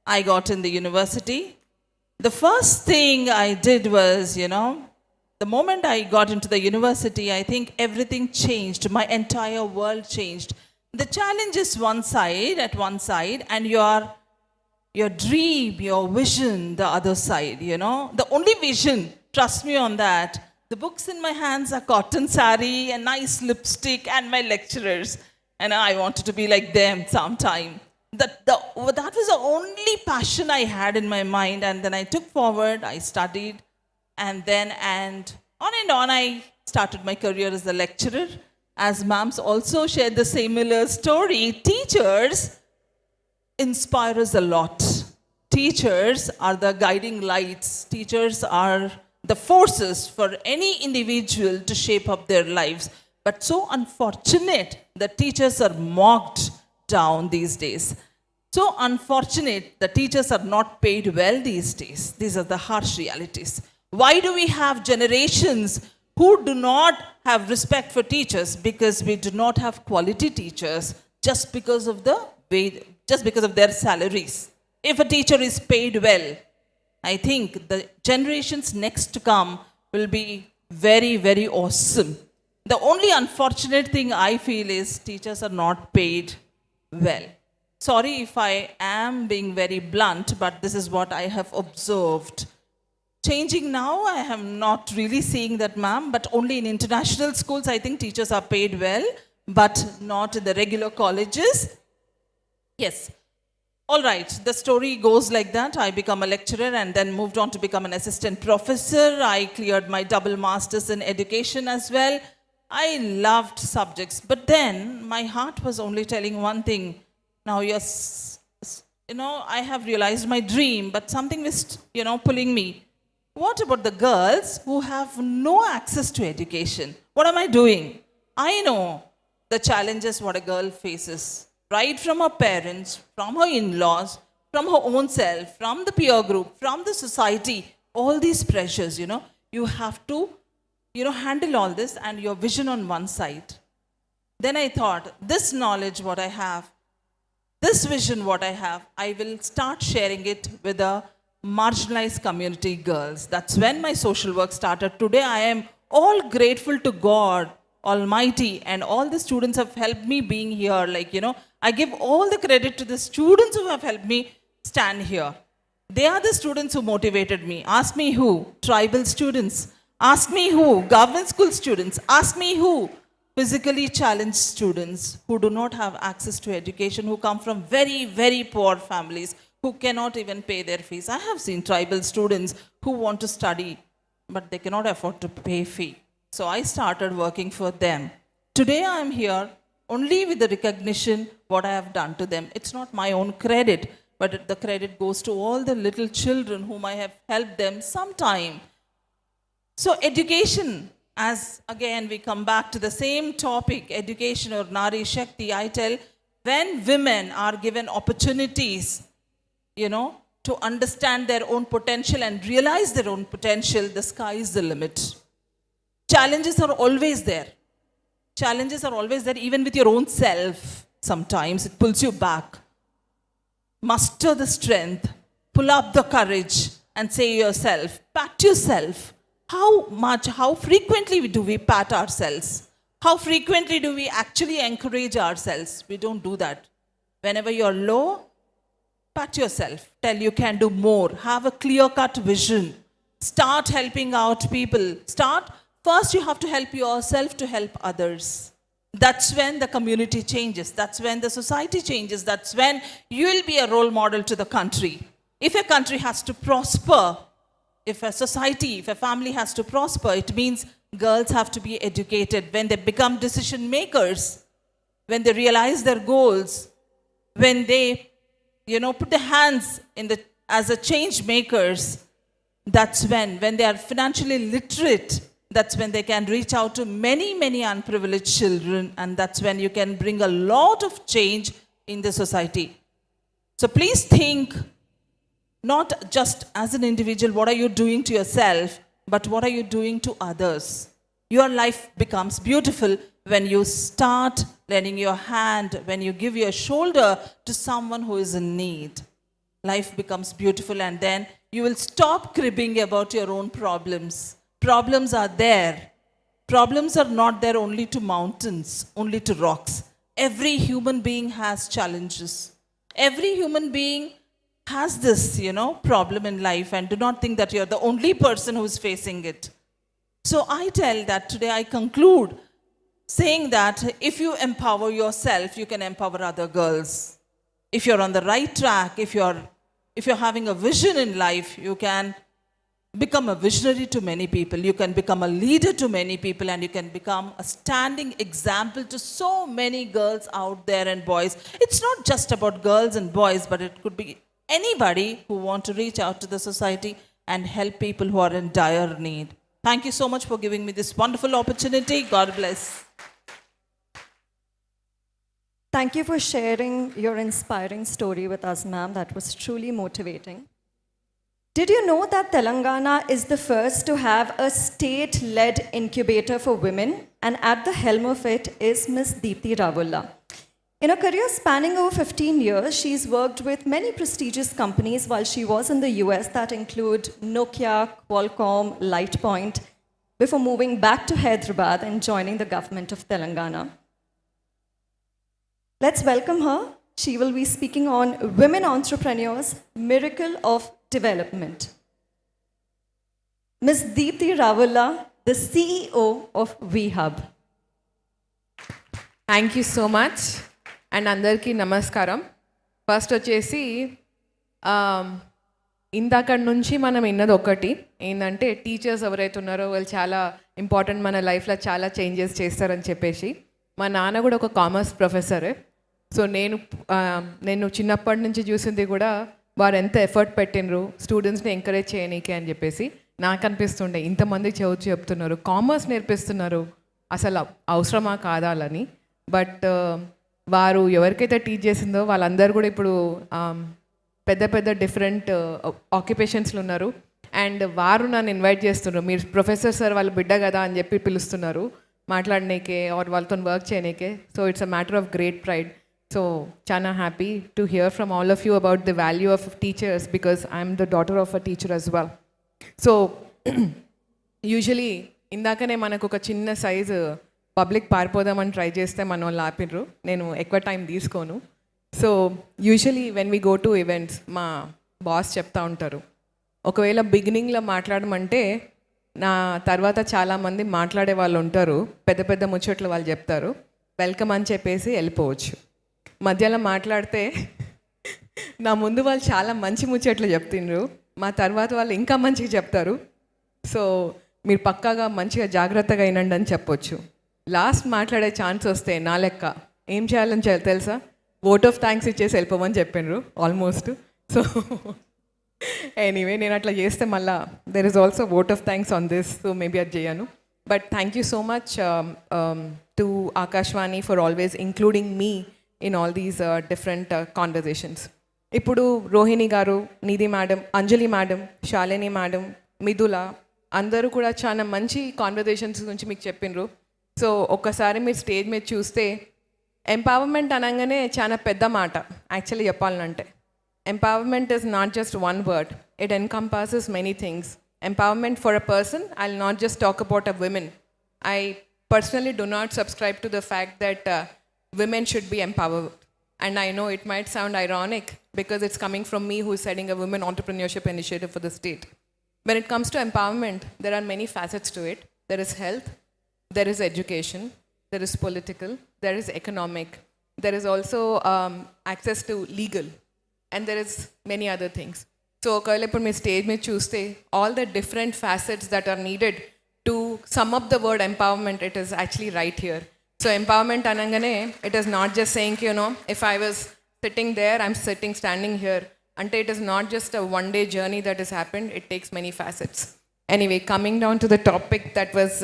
I got in the university. The first thing I did was, the moment I got into the university, I think everything changed. My entire world changed. The challenge is at one side, and your dream, your vision, the other side, The only vision, trust me on that, The books in my hands are cotton sari and nice lipstick and my lecturers. And I wanted to be like them sometime. That was the only passion I had in my mind. And then I took forward, I studied, and on I started my career as a lecturer. As ma'ams also shared the similar story, teachers inspire us a lot. Teachers are the guiding lights. Teachers are the forces for any individual to shape up their lives. But so unfortunate that teachers are mocked down these days. So unfortunate that teachers are not paid well these days. These are the harsh realities. Why do we have generations who do not have respect for teachers? Because we do not have quality teachers just because of their salaries. If a teacher is paid well, I think the generations next to come will be very, very awesome. The only unfortunate thing I feel is teachers are not paid well. Sorry if I am being very blunt, but this is what I have observed. Changing now, I am not really seeing that, ma'am, but only in international schools, I think teachers are paid well, but not in the regular colleges. Yes. All right, the story goes like that. I become a lecturer and then moved on to become an assistant professor. I cleared my double masters in education as well. I loved subjects, but then my heart was only telling one thing. Now, yes, I have realized my dream, but something was, pulling me. What about the girls who have no access to education? What am I doing? I know the challenges what a girl faces. Right from her parents, from her in-laws, from her own self, from the peer group, from the society, all these pressures, you have to, handle all this and your vision on one side. Then I thought, this knowledge what I have, this vision what I have, I will start sharing it with the marginalized community girls. That's when my social work started. Today I am all grateful to God Almighty, and all the students have helped me being here. I give all the credit to the students who have helped me stand here. They are the students who motivated me. Ask me who? Tribal students. Ask me who? Government school students. Ask me who? Physically challenged students who do not have access to education, who come from very, very poor families, who cannot even pay their fees. I have seen tribal students who want to study, but they cannot afford to pay fee. So I started working for them. Today I am here only with the recognition what I have done to them. It's not my own credit, but the credit goes to all the little children whom I have helped them sometime. So education, as again we come back to the same topic, education or Nari Shakti, I tell, when women are given opportunities, to understand their own potential and realize their own potential, the sky is the limit. Challenges are always there. Challenges are always there, even with your own self. Sometimes it pulls you back. Muster the strength, pull up the courage, and say yourself, pat yourself. How frequently do we pat ourselves? How frequently do we actually encourage ourselves? We don't do that. Whenever you're low, pat yourself. Tell you can do more. Have a clear-cut vision. Start helping out people. First, you have to help yourself to help others. That's when the community changes. That's when the society changes. That's when you will be a role model to the country. If a country has to prosper, if a society, if a family has to prosper, it means girls have to be educated. When they become decision makers, when they realize their goals, when they, put their hands as a change makers, that's when they are financially literate, that's when they can reach out to many, many unprivileged children, and that's when you can bring a lot of change in the society. So please think, not just as an individual, what are you doing to yourself, but what are you doing to others? Your life becomes beautiful when you start lending your hand, when you give your shoulder to someone who is in need. Life becomes beautiful, and then you will stop cribbing about your own problems. Problems are there. Problems are not there only to mountains, only to rocks. Every human being has challenges. Every human being has this, problem in life, and do not think that you're the only person who's facing it. So I tell that today I conclude saying that if you empower yourself, you can empower other girls. If you're on the right track, if you're having a vision in life, you can become a visionary to many people. You can become a leader to many people, and you can become a standing example to so many girls out there and boys. It's not just about girls and boys, but it could be anybody who want to reach out to the society and help people who are in dire need. Thank you so much for giving me this wonderful opportunity. God bless. Thank you for sharing your inspiring story with us, ma'am. That was truly motivating. Did you know that Telangana is the first to have a state-led incubator for women? And at the helm of it is Ms. DEEPTHI RAVULA. In a career spanning over 15 years, she's worked with many prestigious companies while she was in the US that include Nokia, Qualcomm, Lightpoint, before moving back to Hyderabad and joining the government of Telangana. Let's welcome her. She will be speaking on Women Entrepreneurs, Miracle of Development. Ms. DEEPTHI RAVULA, the CEO of VHub. Thank you so much. And andarki namaskaram. First వచ్చేసి ఇందాకటి నుంచి మనం విన్నది ఒకటి ఏంటంటే teachers ఎవరైతే ఉన్నారో వాళ్ళు చాలా ఇంపార్టెంట్, మన లైఫ్లో చాలా చేంజెస్ చేస్తారని చెప్పేసి. మా నాన్న కూడా ఒక కామర్స్ ప్రొఫెసరే. సో నేను చిన్నప్పటి నుంచి చూసింది కూడా వారు ఎంత ఎఫర్ట్ పెట్టినరు స్టూడెంట్స్ని ఎంకరేజ్ చేయనీకి అని చెప్పేసి. నాకు అనిపిస్తుండే ఇంతమందికి చెప్తున్నారు, కామర్స్ నేర్పిస్తున్నారు, అసలు అవసరమా కాదాలని. బట్ వారు ఎవరికైతే టీచ్ చేసిందో వాళ్ళందరూ కూడా ఇప్పుడు పెద్ద పెద్ద డిఫరెంట్ ఆక్యుపేషన్స్లో ఉన్నారు. అండ్ వారు నన్ను ఇన్వైట్ చేస్తున్నారు, మీరు ప్రొఫెసర్ సార్ వాళ్ళ బిడ్డ కదా అని చెప్పి పిలుస్తున్నారు మాట్లాడనీకే ఆర్ వాళ్ళతో వర్క్ చేయనీకే. So it's a matter of great pride. So చాలా happy to hear from all of you about the value of teachers because I'm the daughter of a teacher as well. So usually ఇందాకనే మనకు ఒక చిన్న size public పారిపోదామని try చేస్తే మన వాళ్ళు ఆపిర్రు. నేను ఎక్కువ టైం తీసుకోను. So usually when we go to events మా బాస్ చెప్తా ఉంటారు, ఒకవేళ బిగినింగ్లో మాట్లాడమంటే నా తర్వాత చాలామంది మాట్లాడే వాళ్ళు ఉంటారు, పెద్ద పెద్ద ముచ్చట్లు వాళ్ళు చెప్తారు, వెల్కమ్ అని చెప్పేసి వెళ్ళిపోవచ్చు. మధ్యలో మాట్లాడితే నా ముందు వాళ్ళు చాలా మంచి ముచ్చట్లు చెప్తుండ్రు, మా తర్వాత వాళ్ళు ఇంకా మంచిగా చెప్తారు. సో మీరు పక్కాగా మంచిగా జాగ్రత్తగా అయినండి అని చెప్పొచ్చు. లాస్ట్ మాట్లాడే ఛాన్స్ వస్తే నా లెక్క ఏం చేయాలని తెలుసా, ఓట్ ఆఫ్ థ్యాంక్స్ ఇచ్చేసి వెళ్ళిపోమని చెప్పిండ్రు ఆల్మోస్ట్. సో ఎనీవే నేను అట్లా చేస్తే మళ్ళా there is also vote of thanks on this, so maybe అది చేయను. But thank you so much to Akashvani for always including me in all these different conversations. ఇప్పుడు రోహిణి గారు, నిధి మేడం, అంజలి మేడం, శాలిని మేడం, మిథుల అందరూ కూడా చాలా మంచి కాన్వర్జేషన్స్ గురించి మీకు చెప్పిండ్రు. సో ఒక్కసారి మీరు స్టేజ్ మీద చూస్తే ఎంపవర్మెంట్ అనగానే చాలా పెద్ద మాట. యాక్చువల్లీ చెప్పాలంటే empowerment is not just one word, it encompasses many things. Empowerment for a person, I'll not just talk about a women. I personally do not subscribe to the fact that women should be empowered. And I know it might sound ironic because it's coming from me who is setting a women entrepreneurship initiative for the state. When it comes to empowerment, there are many facets to it. There is health, there is education, there is political, there is economic, there is also access to legal, and there is many other things. So ఒకవేళ ఇప్పుడు మీ stage మీద చూస్తే all the different facets that are needed to sum up the word empowerment, it is actually right here. So empowerment అనగానే it is not just saying you know if I was sitting there I'm standing here అంటే it is not just a one day journey that is happened, it takes many facets. Anyway, coming down to the topic that was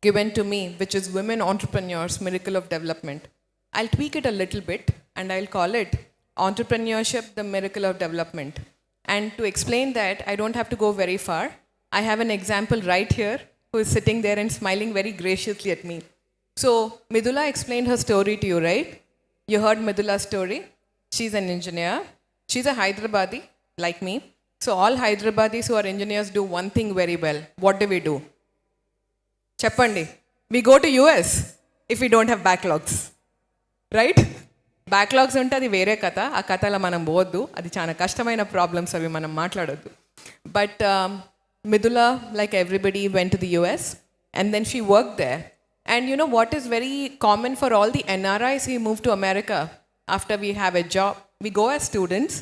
given to me, which is Women Entrepreneurs, Miracle of Development. I'll tweak it a little bit and I'll call it Entrepreneurship, the Miracle of Development. And to explain that, I don't have to go very far. I have an example right here who is sitting there and smiling very graciously at me. So Midhula explained her story to you, right? You heard Midhula's story. She's an engineer. She's a Hyderabadi, like me. So all Hyderabadis who are engineers do one thing very well. What do? Chappandi. We go to US if we don't have backlogs. Right? Backlogs ఉంటే అది వేరే కథ, ఆ కథలో మనం పోవద్దు, అది చాలా కష్టమైన ప్రాబ్లమ్స్, అవి మనం మాట్లాడొద్దు. But Midhula, like everybody, went to the US and then she worked there. And you know what is very common for all the NRIs who move to America after we have a job? We go as students,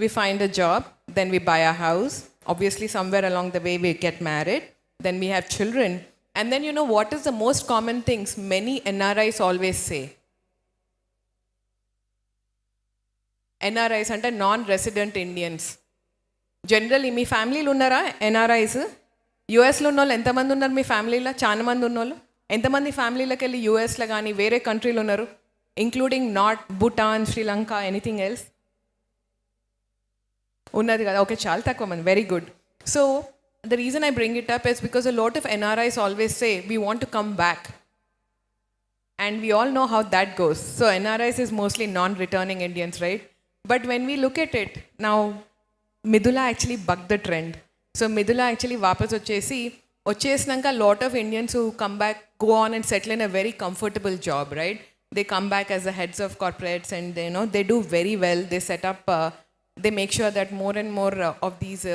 we find a job, then we buy a house. Obviously, somewhere along the way, we get married. Then we have children. And then you know what is the most common things many NRIs always say? NRIs అంటే non-resident Indians. Generally మీ ఫ్యామిలీలు ఉన్నారా NRIs? యూఎస్లో ఉన్న వాళ్ళు ఎంతమంది ఉన్నారు మీ ఫ్యామిలీలో? చాలా మంది ఉన్నోళ్ళు. ఎంతమంది ఫ్యామిలీలోకి వెళ్ళి యూఎస్లో కానీ వేరే కంట్రీలు ఉన్నారు? Including not Bhutan, Sri Lanka, anything else ఉన్నది కదా? ఓకే, చాలా తక్కువ మంది. Very good. So the reason I bring it up is because a lot of NRIs always say we want to come back. And we all know how that goes. So NRIs is mostly non-returning Indians, right? But when we look at it, now Midhula actually bucked the trend. So Midhula actually vapas వచ్చేసినాక lot of Indians who come back go on and settle in a very comfortable job, right? They come back as the heads of corporates and they, you know, they do very well. They set up, they make sure that more and more of these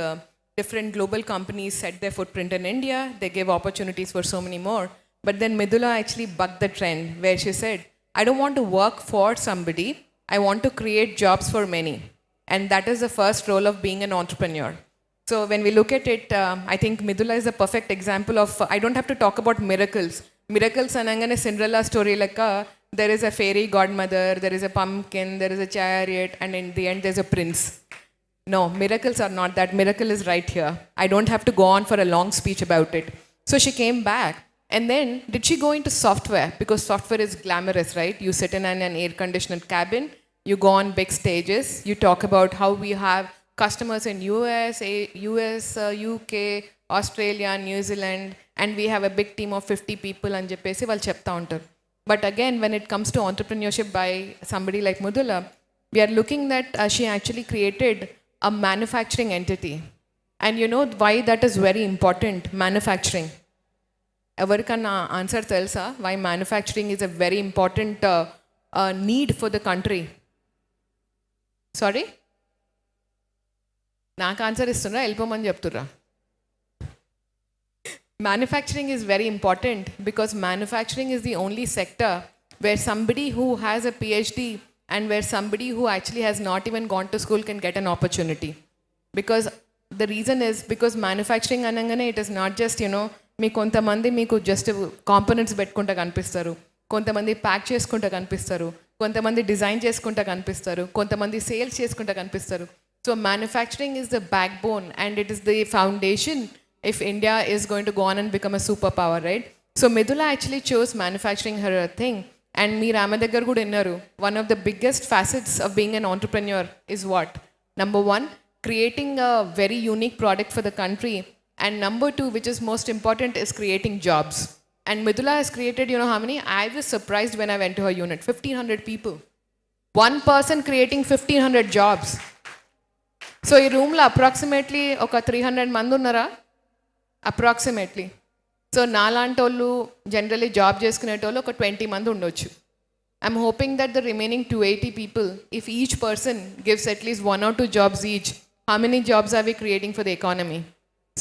different global companies set their footprint in India. They give opportunities for so many more. But then Midhula actually bucked the trend where she said, I don't want to work for somebody. I want to create jobs for many. And that is the first role of being an entrepreneur. So when we look at it, I think Midhula is a perfect example of, I don't have to talk about miracles. Miracles anangane Cinderella story like there is a fairy godmother, there is a pumpkin, there is a chariot, and in the end there's a prince. No, miracles are not that. Miracle is right here. I don't have to go on for a long speech about it. So she came back. And then, did she go into software? Because software is glamorous, right? You sit in an air-conditioned cabin, you go on big stages, you talk about how we have customers in US, UK, Australia, New Zealand, and we have a big team of 50 people and చెప్పేసి వాళ్ళు చెప్తా ఉంటారు. But again, when it comes to entrepreneurship by somebody like Midhula, we are looking that she actually created a manufacturing entity. And you know why that is very important, manufacturing. ఎవరికన్నా answer తెలుసా why manufacturing is a very important need for the country? Sorry, నాకు answer ఇస్తున్నా, వెళ్ళిపోమని చెప్తుర్రా? Manufacturing is very important because manufacturing is the only sector where somebody who has a PhD and where somebody who actually has not even gone to school can get an opportunity. Because the reason is because manufacturing anangane, it is not just, you know, మీ కొంతమంది మీకు just components పెట్టుకుంటా కనిపిస్తారు, కొంతమంది pack చేసుకుంటా కనిపిస్తారు, కొంతమంది design చేసుకుంటా కనిపిస్తారు, కొంతమంది సేల్స్ చేసుకుంటా కనిపిస్తారు. So manufacturing is the back bone and it is the foundation if India is going to go on and become a superpower, right? So Midhula actually chose manufacturing her thing. And me Ramadaggar kuda innaru, one of the biggest facets of being an entrepreneur is what? Number one, creating a very unique product for the country. And number two, which is most important, is creating jobs. And Midhula has created, you know how many? I was surprised when I went to her unit, 1,500 people. One person creating 1,500 jobs. So ee room la approximately oka 300 mandi unnara, approximately. So నాలాంటోళ్ళు generally job చేసుకునేటోళ్ళు ఒక 20 మంది ఉండొచ్చు. I'm hoping that the remaining 280 people, if each person gives at least 1 or 2 jobs each, how many jobs are we creating for the economy?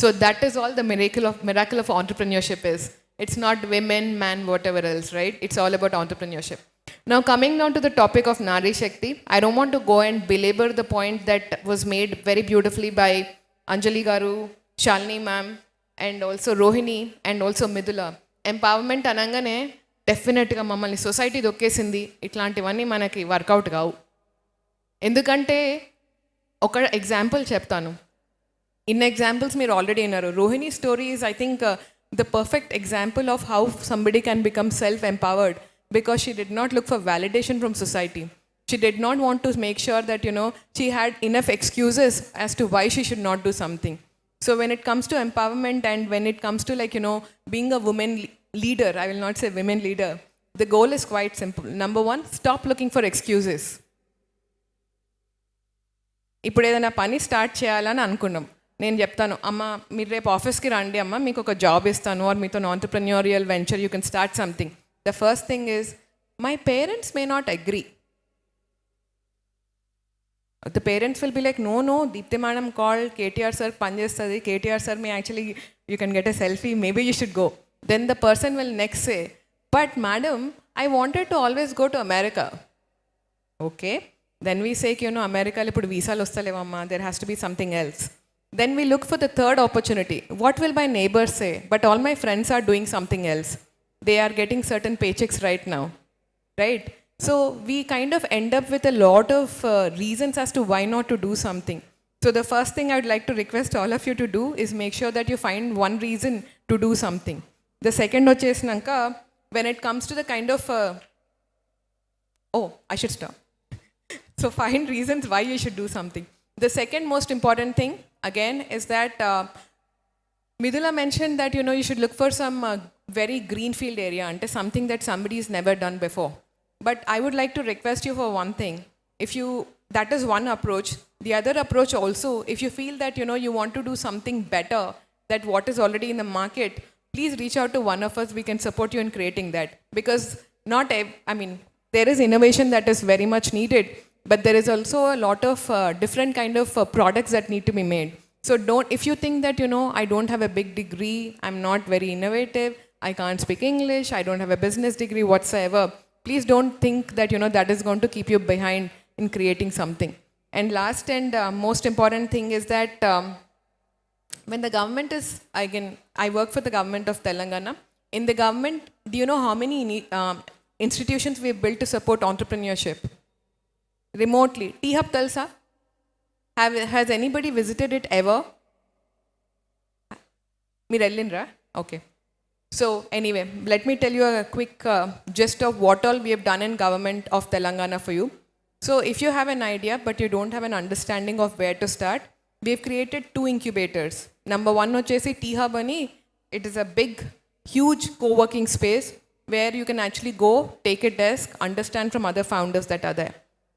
So that is all the miracle of entrepreneurship is. It's not women, man, whatever else, right? It's all about entrepreneurship. Now coming down to the topic of Nari Shakti, I don't want to go and belabor the point that was made very beautifully by Anjali garu, Shalini ma'am, and also Rohini and also Midhula. Empowerment అనగానే డెఫినెట్గా మమ్మల్ని society దొక్కేసింది, ఇట్లాంటివన్నీ మనకి work out కావు. ఎందుకంటే ఒక example చెప్తాను. In examples మీరు ఆల్రెడీ విన్నారు. Rohini story is I think the perfect example of how somebody can become self empowered because she did not look for validation from society. She did not want to make sure that, you know, she had enough excuses as to why she should not do something. So when it comes to empowerment and when it comes to, like, you know, being a woman leader, I will not say women leader, the goal is quite simple. Number one, stop looking for excuses. ఇప్పుడు ఏదైనా పని start చేయాలని అనుకున్నాం, నేను చెప్తాను అమ్మ మీరు రేపు ఆఫీస్కి రండి అమ్మ మీకు ఒక జాబ్ ఇస్తాను ఆర్ మీతో ఆంటర్ప్రెన్యూరియల్ venture you can start something. The first thing is my parents may not agree. The parents will be like, no, Deepthi madam called, KTR sir panjestadi, KTR sir may actually, you can get a selfie, maybe you should go. Then the person will next say, but madam, I wanted to always go to America. Okay. Then we say, America ippudu visa lostalevamma, there has to be something else. Then we look for the third opportunity. What will my neighbors say? But all my friends are doing something else. They are getting certain paychecks right now, right? So we kind of end up with a lot of reasons as to why not to do something. So the first thing I would like to request all of you to do is make sure that you find one reason to do something. The second vachesnanka, when it comes to the kind of, I should stop. So find reasons why you should do something. The second most important thing, again, is that Midhula mentioned that, you should look for some very greenfield area, ante something that somebody has never done before. But I would like to request you for one thing. That is one approach. The other approach also, if you feel that, you want to do something better than what is already in the market, please reach out to one of us. We can support you in creating that. Because there is innovation that is very much needed, but there is also a lot of different kind of products that need to be made. So if you think that, I don't have a big degree, I'm not very innovative, I can't speak English, I don't have a business degree whatsoever, please don't think that, that is going to keep you behind in creating something. And last and most important thing is that when the government is, again, I work for the government of Telangana. In the government, do you know how many institutions we have built to support entrepreneurship? Remotely. T-Hub Talsa? Has anybody visited it ever? Meer ellindra? Okay. So anyway, let me tell you a quick gist of what all we have done in government of Telangana for you. So if you have an idea, but you don't have an understanding of where to start, we have created 2 incubators. Number 1 vachesi T-Hub ani. It is a big, huge co-working space where you can actually go, take a desk, understand from other founders that are there.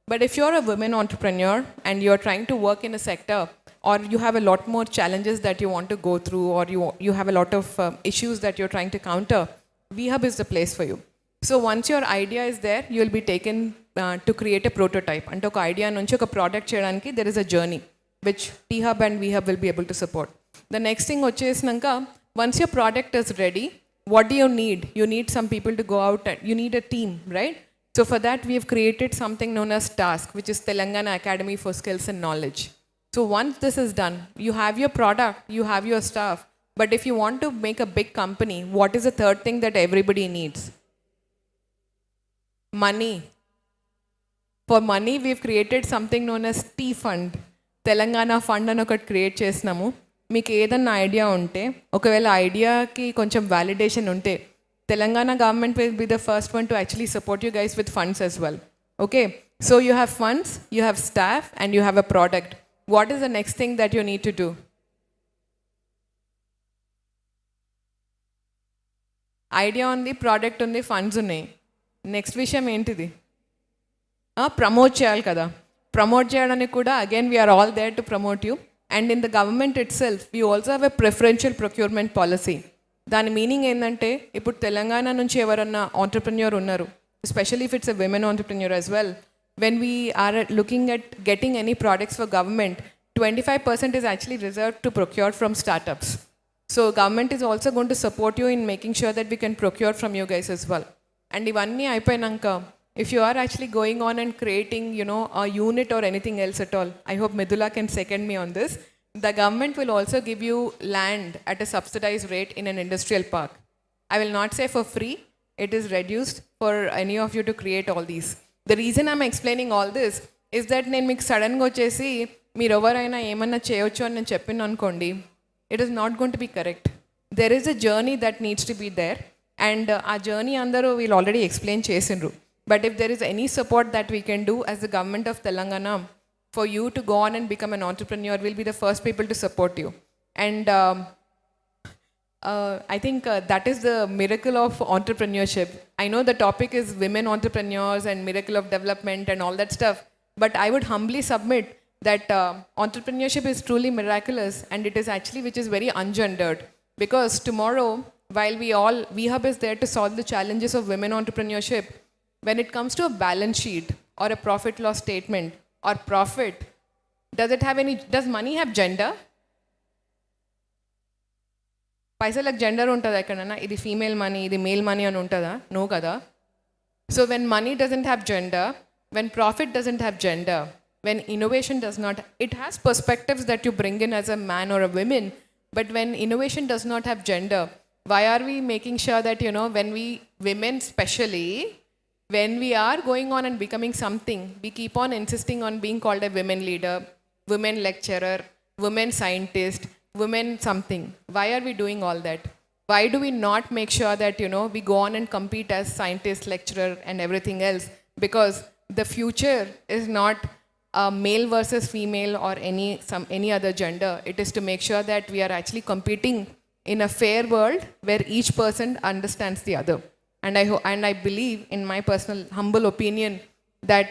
But if you're a women entrepreneur and you're trying to work in a sector, or you have a lot more challenges that you want to go through, or you have a lot of issues that you're trying to counter, VHub is the place for you. So once your idea is there, you'll be taken to create a prototype. Ante oka idea nunchi oka product cheyadaniki there is a journey which T-Hub and VHub will be able to support. The next thing vachesnanka, once your product is ready, what do you need? You need some people to go out and you need a team, right? So for that, we have created something known as TASK, which is Telangana Academy for Skills and Knowledge. So once this is done, you have your product, you have your staff, but if you want to make a big company, what is the third thing that everybody needs? Money. For money, we've created something known as T-Fund. Telangana Fund అని ఒకటి create చేసినాము. మీకు ఏదన్నా idea ఉంటే, ఒకవేళ ఐడియాకి కొంచెం validation ఉంటే, Telangana government will be the first one to actually support you guys with funds as well. Okay, so you have funds, you have staff, and you have a product. What is the next thing that you need to do? Idea on the product on the funds ఉన్నాయి. Next విషయం ఏంటిది? Promote చేయాలి కదా. Promote చేయడానికి కూడా again we are all there to promote you. And in the government itself we also have a preferential procurement policy. దాని meaning ఏంటంటే, ఇప్పుడు తెలంగాణ నుంచి ఎవరన్నా ఆంటర్ప్రెన్యూర్ ఉన్నారు, especially if it's a women entrepreneur as well, when we are looking at getting any products for government, 25% is actually reserved to procure from startups. So government is also going to support you in making sure that we can procure from you guys as well. And ivanni aipoyanka, if you are actually going on and creating, a unit or anything else at all, I hope Midhula can second me on this. The government will also give you land at a subsidized rate in an industrial park. I will not say for free, it is reduced for any of you to create all these. The reason I'm explaining all this is that నేను మీకు సడన్గా వచ్చేసి మీరు ఎవరైనా ఏమన్నా చేయొచ్చు అని నేను చెప్పిన అనుకోండి, it is not going to be correct. There is a journey that needs to be there, and ఆ journey అందరూ వీళ్ళు already explain చేసిండ్రు. But if there is any support that we can do as the government of Telangana for you to go on and become an entrepreneur, we'll be the first people to support you. And I think that is the miracle of entrepreneurship. I know the topic is women entrepreneurs and miracle of development and all that stuff, but I would humbly submit that entrepreneurship is truly miraculous, and it is actually which is very ungendered. Because tomorrow, while VHub is there to solve the challenges of women entrepreneurship, when it comes to a balance sheet or a profit loss statement or profit does money have gender? పైసలకు gender ఉంటుందా ఎక్కడన్నా? ఇది female money, ఇది male money అని ఉంటుందా? No కదా. So when money doesn't have gender, when profit doesn't have gender, when innovation does not, it has perspectives that you bring in as a man or a woman, but when innovation does not have gender, why are we making sure that, you know, when we, women especially, when we are going on and becoming something, we keep on insisting on being called a women leader, women lecturer, women scientist, women something. Why are we doing all that? Why do we not make sure that, you know, we go on and compete as scientist, lecturer and everything else? Because the future is not male versus female or any other gender. It is to make sure that we are actually competing in a fair world where each person understands the other. And I believe, in my personal humble opinion, that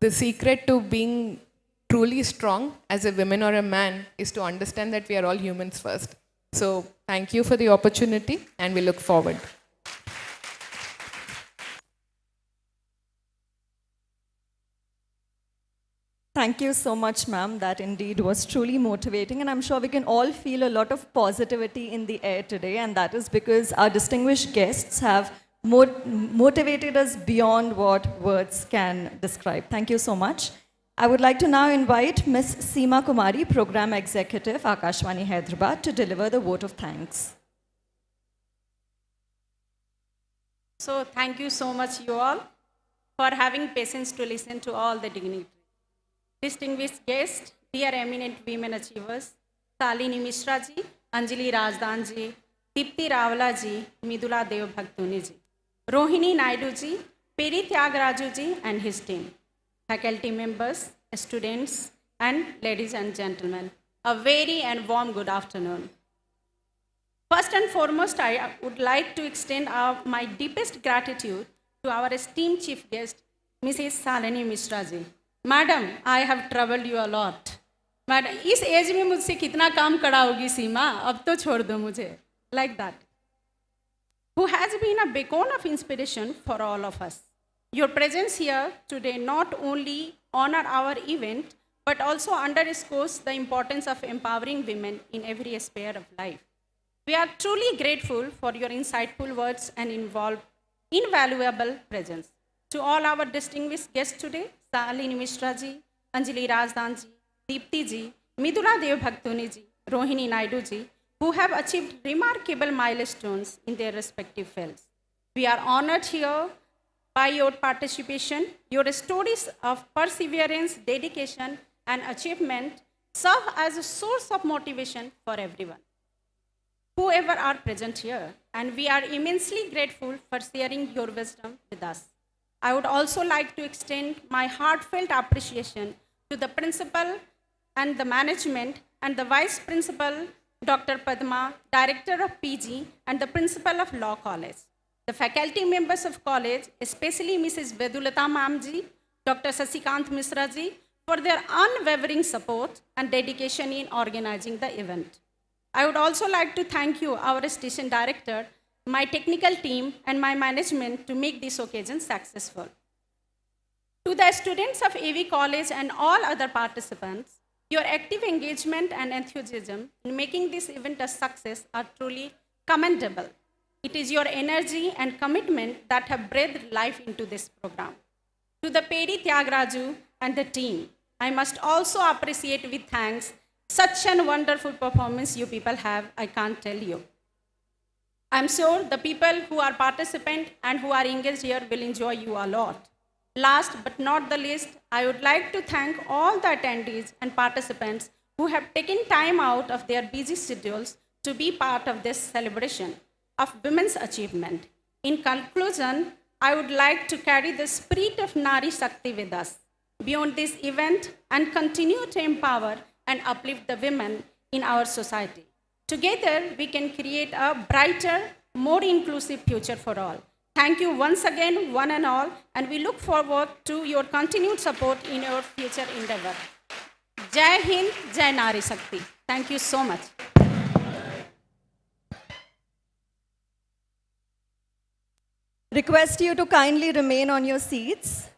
the secret to being truly strong as a woman or a man is to understand that we are all humans first. So thank you for the opportunity, and we look forward. Thank you so much, ma'am. That indeed was truly motivating, and I'm sure we can all feel a lot of positivity in the air today, and that is because our distinguished guests have motivated us beyond what words can describe. Thank you so much. I would like to now invite Ms. Seema Kumari, Program Executive, AKASHVANI Hyderabad, to deliver the vote of thanks. So thank you so much, you all, for having patience to listen to all the dignitaries. Distinguished guests, dear eminent women achievers, Shalini Mishra ji, Anjali RAZDAN ji, DEEPTHI RAVULA ji, MIDHULA DEVABHAKTUNI ji, ROHINI NAIDU ji, Peri Tyagaraja ji and his team, faculty members, students, and ladies and gentlemen, a very and warm good afternoon. First and foremost, I would like to extend my deepest gratitude to our esteemed chief guest, Mrs. Shalini Mishra ji. Madam, I have troubled you a lot. Madam, इस as में मुझसे कितना काम कराओगी सीमा? अब तो छोड़ दो मुझे. Like that. Who has been a beacon of inspiration for all of us. Your presence here today not only honor our event, but also underscores the importance of empowering women in every sphere of life. We are truly grateful for your insightful words and invaluable presence. To all our distinguished guests today, Shalini Mishra ji, Anjali RAZDAN ji, DEEPTHI ji, MIDHULA DEVABHAKTUNI ji, ROHINI NAIDU ji, who have achieved remarkable milestones in their respective fields. We are honored here by your participation. Your stories of perseverance, dedication, and achievement serve as a source of motivation for everyone, whoever are present here, and we are immensely grateful for sharing your wisdom with us. I would also like to extend my heartfelt appreciation to the principal and the management and the vice principal, Dr. Padma, director of PG, and the principal of Law College. The faculty members of college, especially Mrs. Vedulata Mamji, Dr. Sasikant Misra ji, for their unwavering support and dedication in organizing the event. I would also like to thank you, our station director, my technical team, and my management to make this occasion successful. To the students of A.V. College and all other participants, your active engagement and enthusiasm in making this event a success are truly commendable. It is your energy and commitment that have breathed life into this program. To the Peri Tyagaraja and the team, I must also appreciate with thanks such a wonderful performance you people have, I can't tell you. I'm sure the people who are participant and who are engaged here will enjoy you a lot. Last but not the least, I would like to thank all the attendees and participants who have taken time out of their busy schedules to be part of this celebration of women's achievement. In conclusion, I would like to carry the spirit of Nari Shakti with us beyond this event and continue to empower and uplift the women in our society. Together, we can create a brighter, more inclusive future for all. Thank you once again, one and all, and we look forward to your continued support in your future endeavor. Jai Hind, Jai Nari Shakti. Thank you so much. Request you to kindly remain on your seats.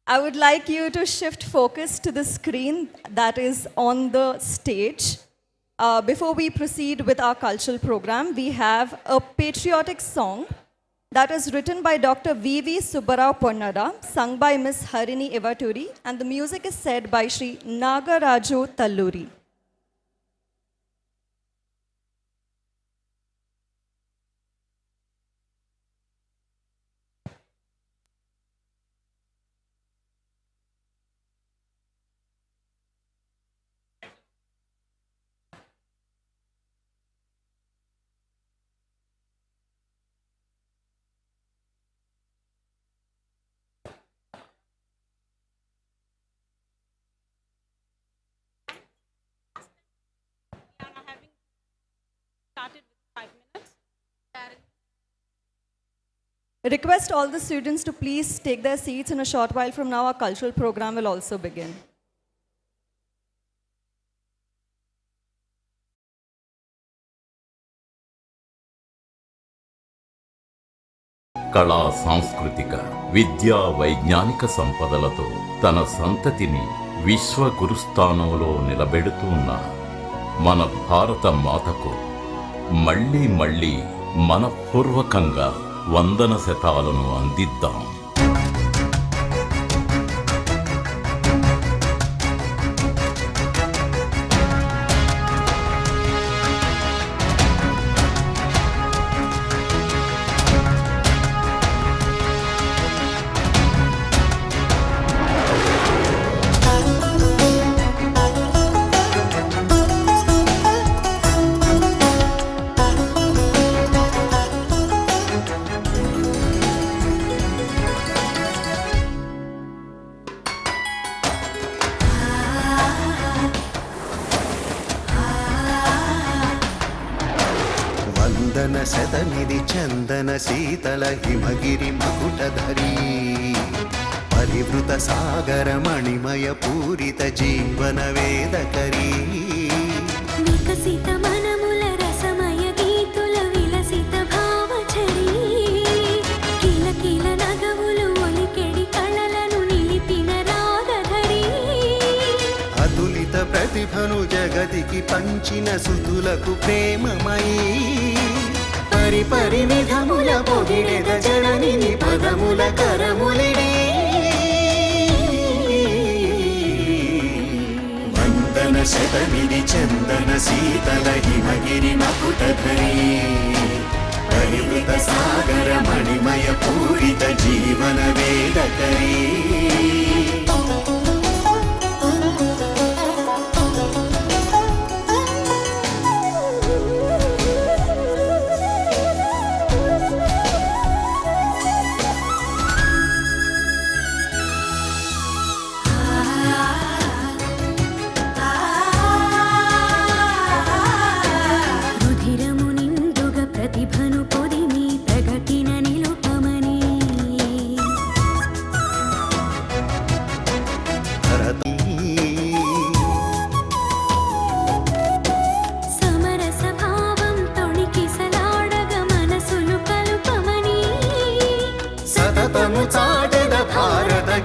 I would like you to shift focus to the screen that is on the stage. Before we proceed with our cultural program, we have a patriotic song that is written by Dr. V.V. Subbarao Ponnada, sung by Ms. Harini Ivaturi, and the music is said by Sri Nagaraju Talluri. Request all the students to please take their seats. In a short while from now, our cultural program will also begin. కళా సాంస్కృతిక విద్యా వైజ్ఞానిక సంపదలతో తన సంతతిని విశ్వ గురుస్థానంలో నిలబెడుతున్న మన భారత మాతకు మళ్ళీ మళ్ళీ మనపూర్వకంగా వందన శతాలను అందిద్దాం. శతనిధి చందన శీతల హిమగిరి మకుటధరీ పరివృత సాగర మణిమయ పూరిత జీవన వేదకరీ వికసిత మనముల రసమయ గీతుల విలసిత భావచరీ కిల కిల నగవులు ఒలికెడి కళలను నిలిపిన రాగధరీ అతులిత ప్రతిభను జగతికి పంచిన సుతులకు ప్రేమమయీ పరిపరివిధముల పొగిడెద జననిని పదముల కరములిడి వందన శతనిధి చందన శీతల హిమగిరి మకుటధరీ పరివృత సాగర మణిమయ పూరిత జీవన వేదకరీ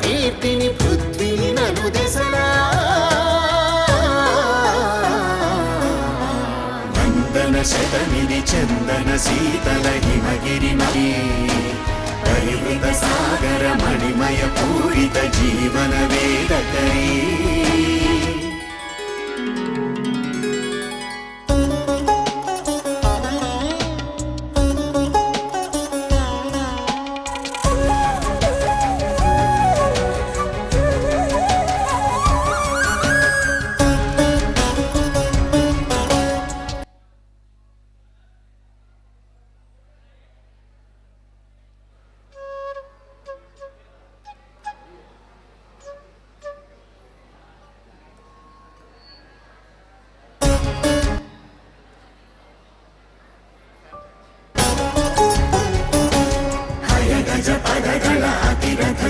కీర్తిని పృథ్వీని నలు దశలా వందన శతనిధి చందన శీతల హిమగిరి పరివృత సాగర మణిమయ పూరిత జీవన వేదకరీ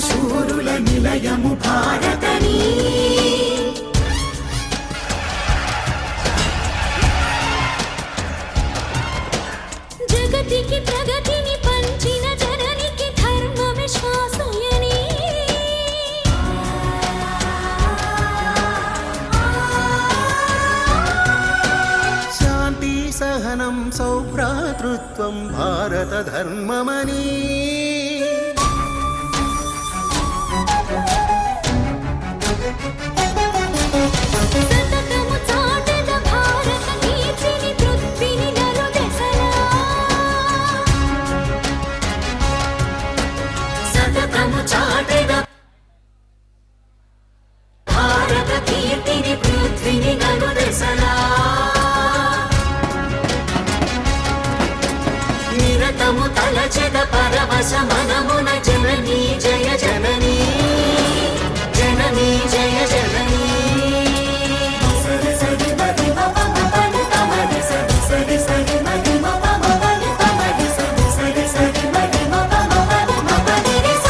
శూరుల నిలయము భారతని జగతికి ప్రగతిని పంచిన జననికి ధర్మ విశ్వాసయని సహనం సౌభ్రాతృత్వం భారత ధర్మమని సతతము చాటెద భారత కీర్తిని పృథ్వీని నలుదెసలా సతతము చాటెద భారత కీర్తిని పృథ్వీని నలుదెసలా నిరతము తలచెద పరవశ మనమున జననీ జయ జననీ జననీ జయ జననీ సరి సరి మది మమ మని తమని సరి సరి సరి మది మమ మని తమని సరి సరి సరి మది మమ మని మమని స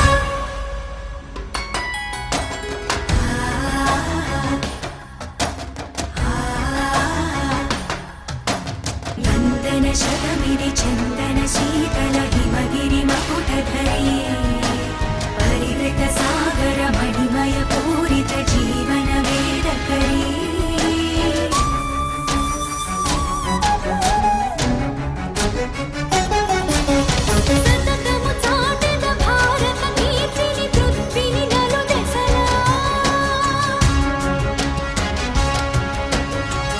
నందన శతమిది చందన శీతల హిమగిరి మకుటధరీ పరివృత సాగర మణిమయ పూరిత జీవన వేదకరీ సతతము చాటెద భారత కీర్తిని పృథ్వీని నలుదెసలా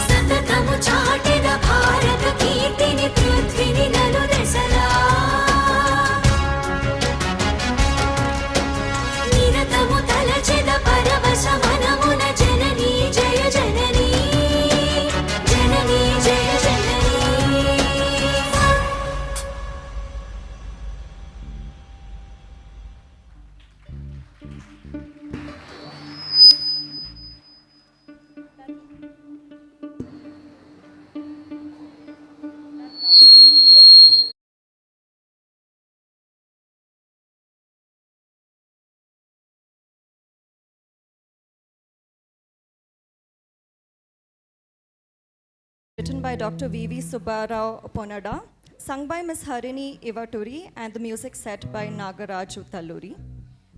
సతతము చాటెద భారత కీర్తిని పృథ్వీని నలుదెసలా నిరతము తలచెద పరవశ మనమున జననీ జయ జననీ జననీ జయ జననీ Written by Dr. V.V. Subbarao Ponada, sung by Ms. Harini Ivaturi, and the music set by Nagaraju Talluri.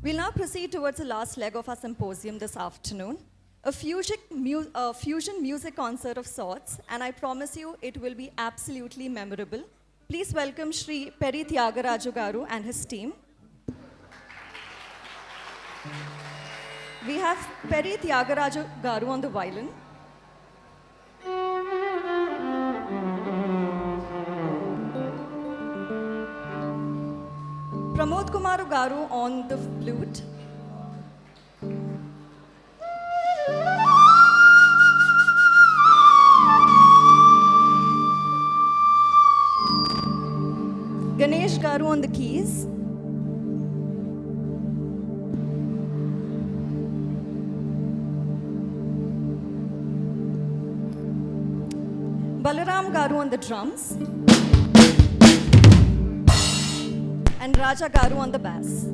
We'll now proceed towards the last leg of our symposium this afternoon, a fusion music concert of sorts, and I promise you it will be absolutely memorable. Please welcome Shri Peri Tyagaraju Garu and his team. We have Peri Tyagaraju Garu on the violin, Pramod Kumaru Garu on the flute, Ganesh Garu on the keys, Balaram Garu on the drums, and Raja Garu on the bass.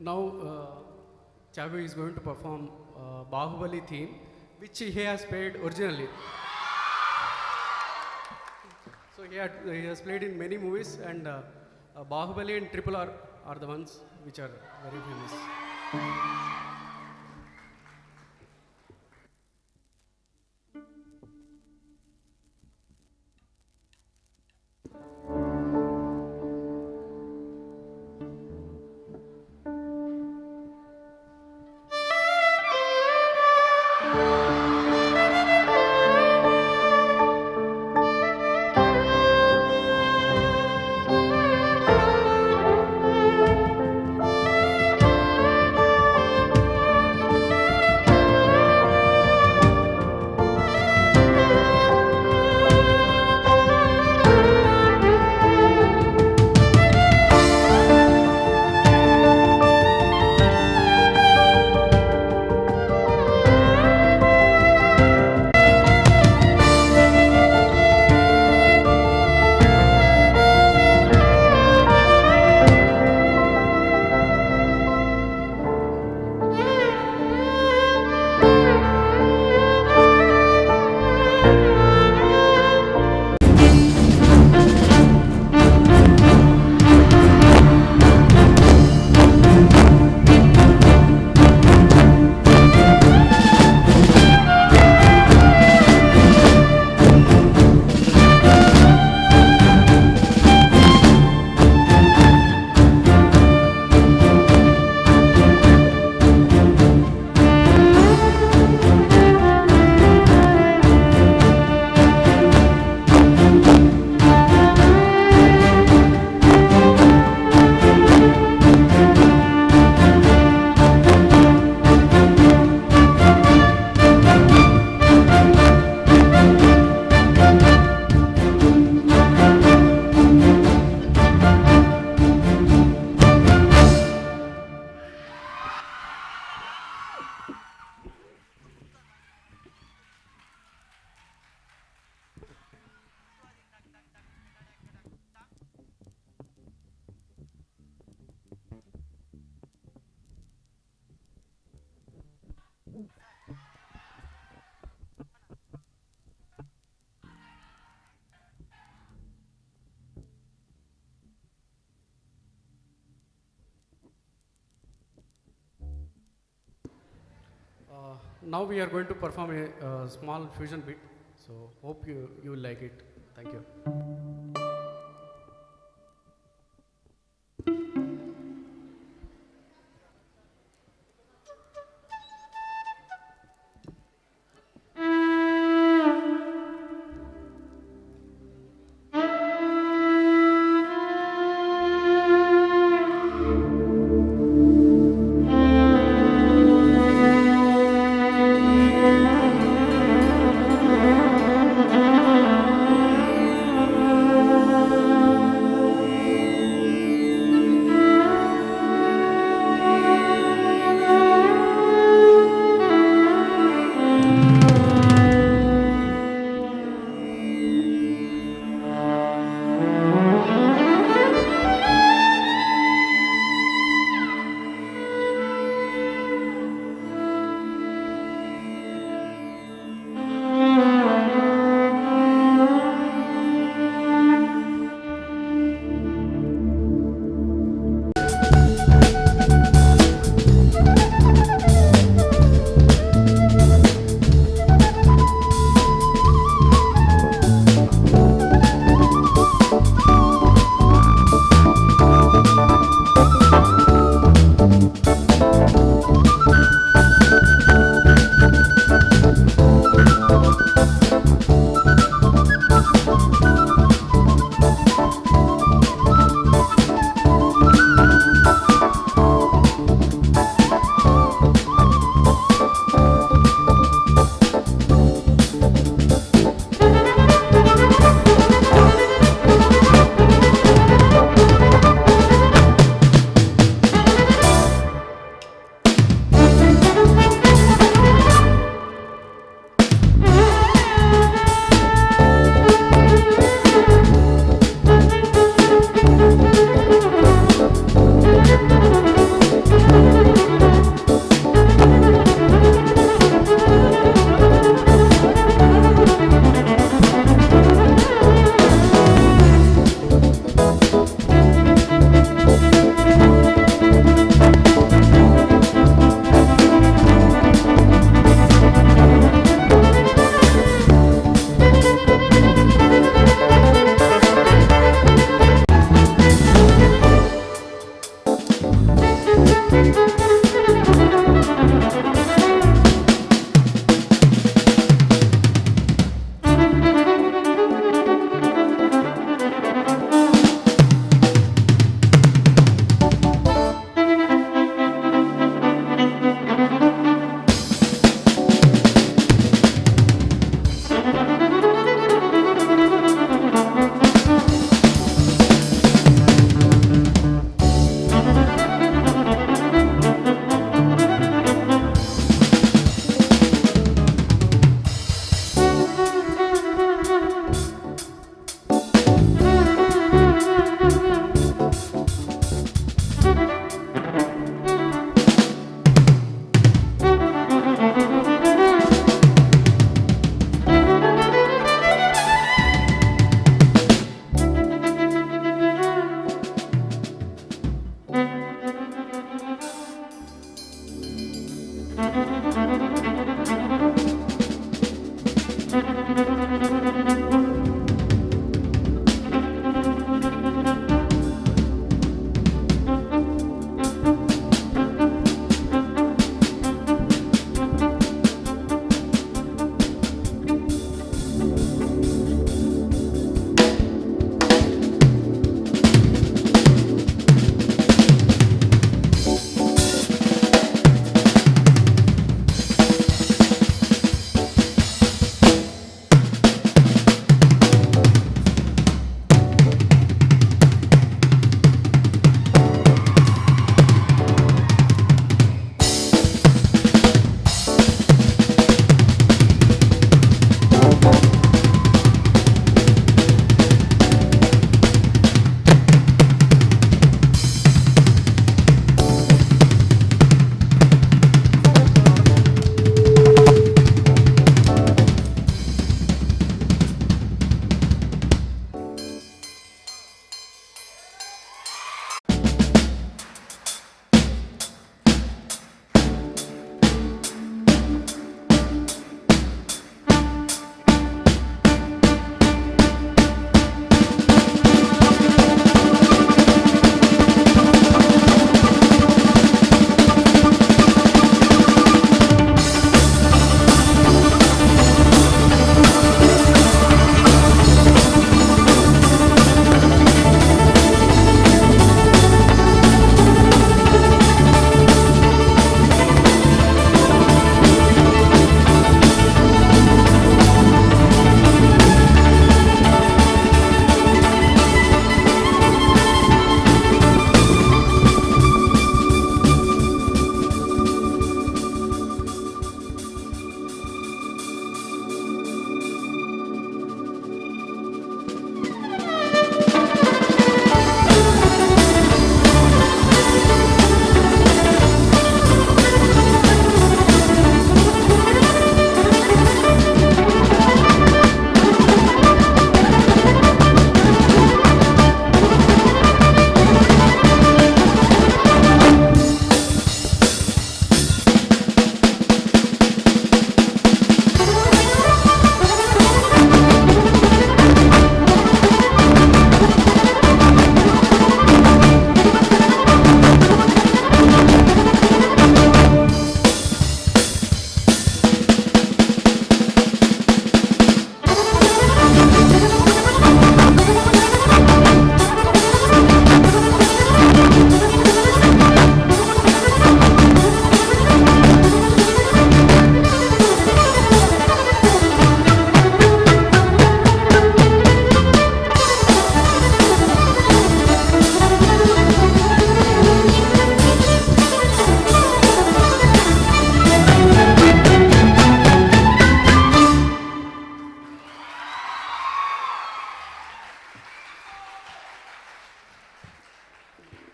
Now, Chagu is going to perform Bahubali theme, which he has played originally. So he has played in many movies, and Bahubali and Triple R are the ones which are very famous. Now we are going to perform a small fusion beat. So hope you will like it. Thank you.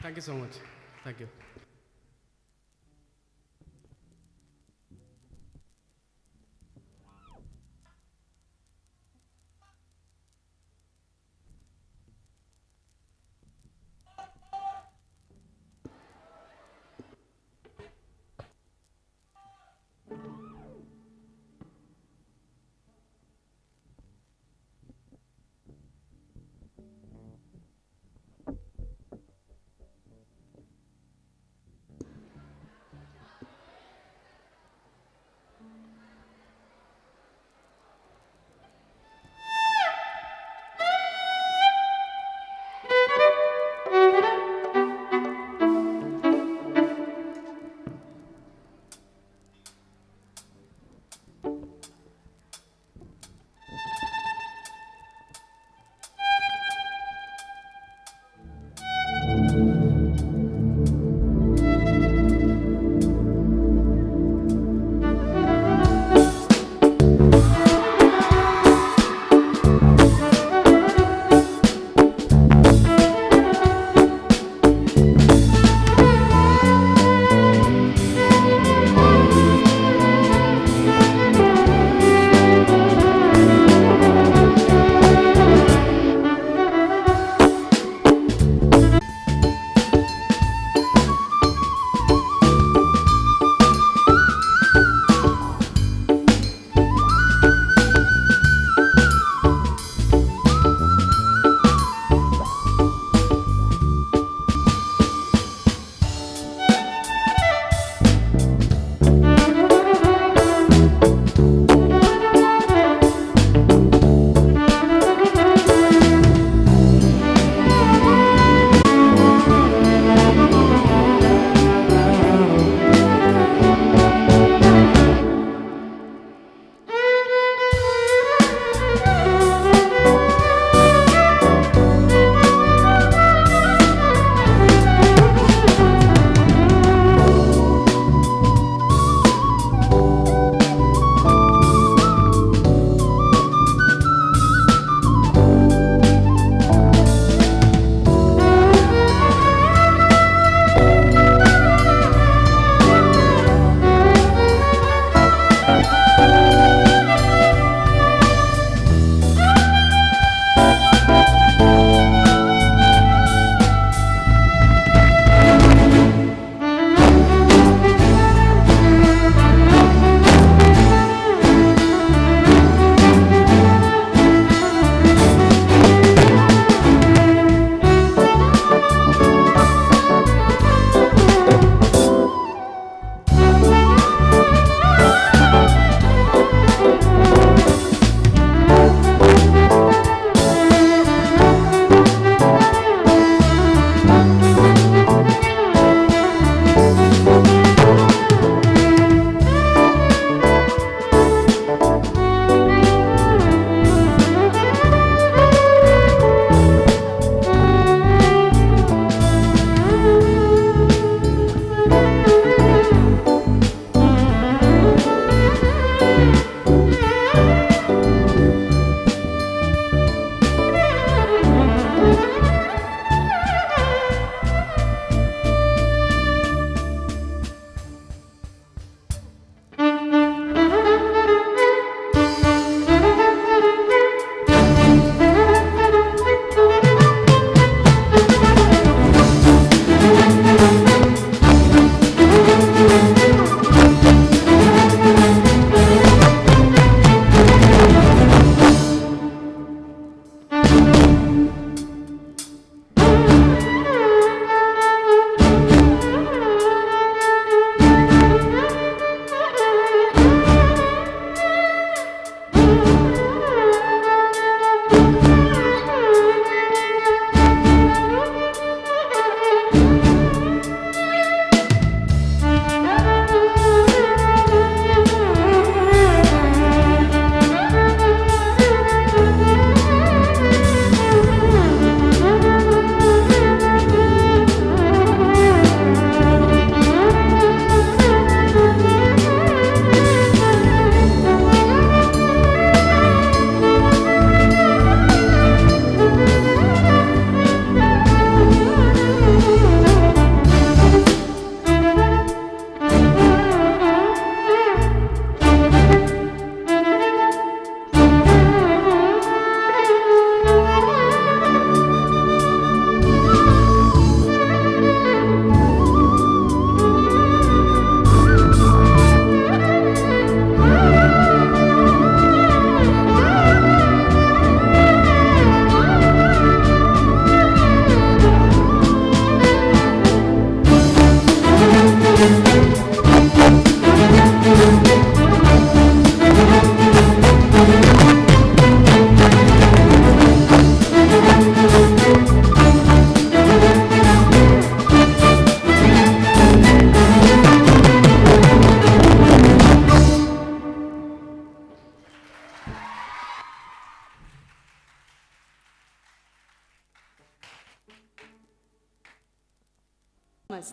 Thank you so much. Thank you.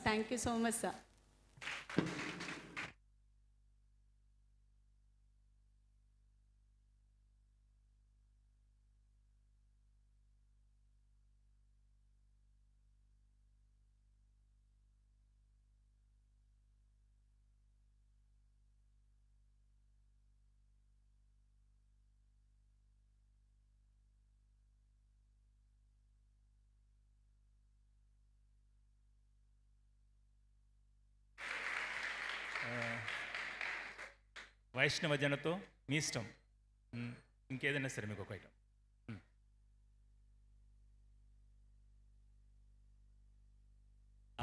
Thank you so much, sir. వైష్ణవ జనతో మీ ఇష్టం, ఇంకేదైనా సరే మీకు ఒక item.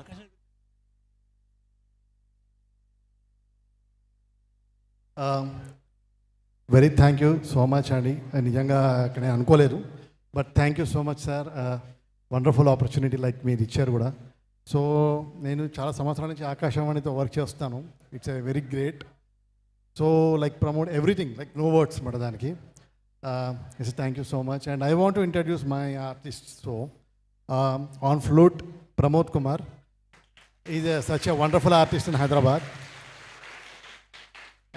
ఆకాశం very thank you so much అండి. నిజంగా అక్కడ నేను అనుకోలేదు, but thank you so much sir. Wonderful opportunity like మీరు ఇచ్చారు కూడా. సో నేను చాలా సంవత్సరాల నుంచి ఆకాశవాణితో వర్క్ చేస్తాను. It's a very great. So like promote everything, like no words మాట దానికి. Yes thank you so much. And I want to introduce my artist. So on flute Pramod Kumar is such a wonderful artist in Hyderabad.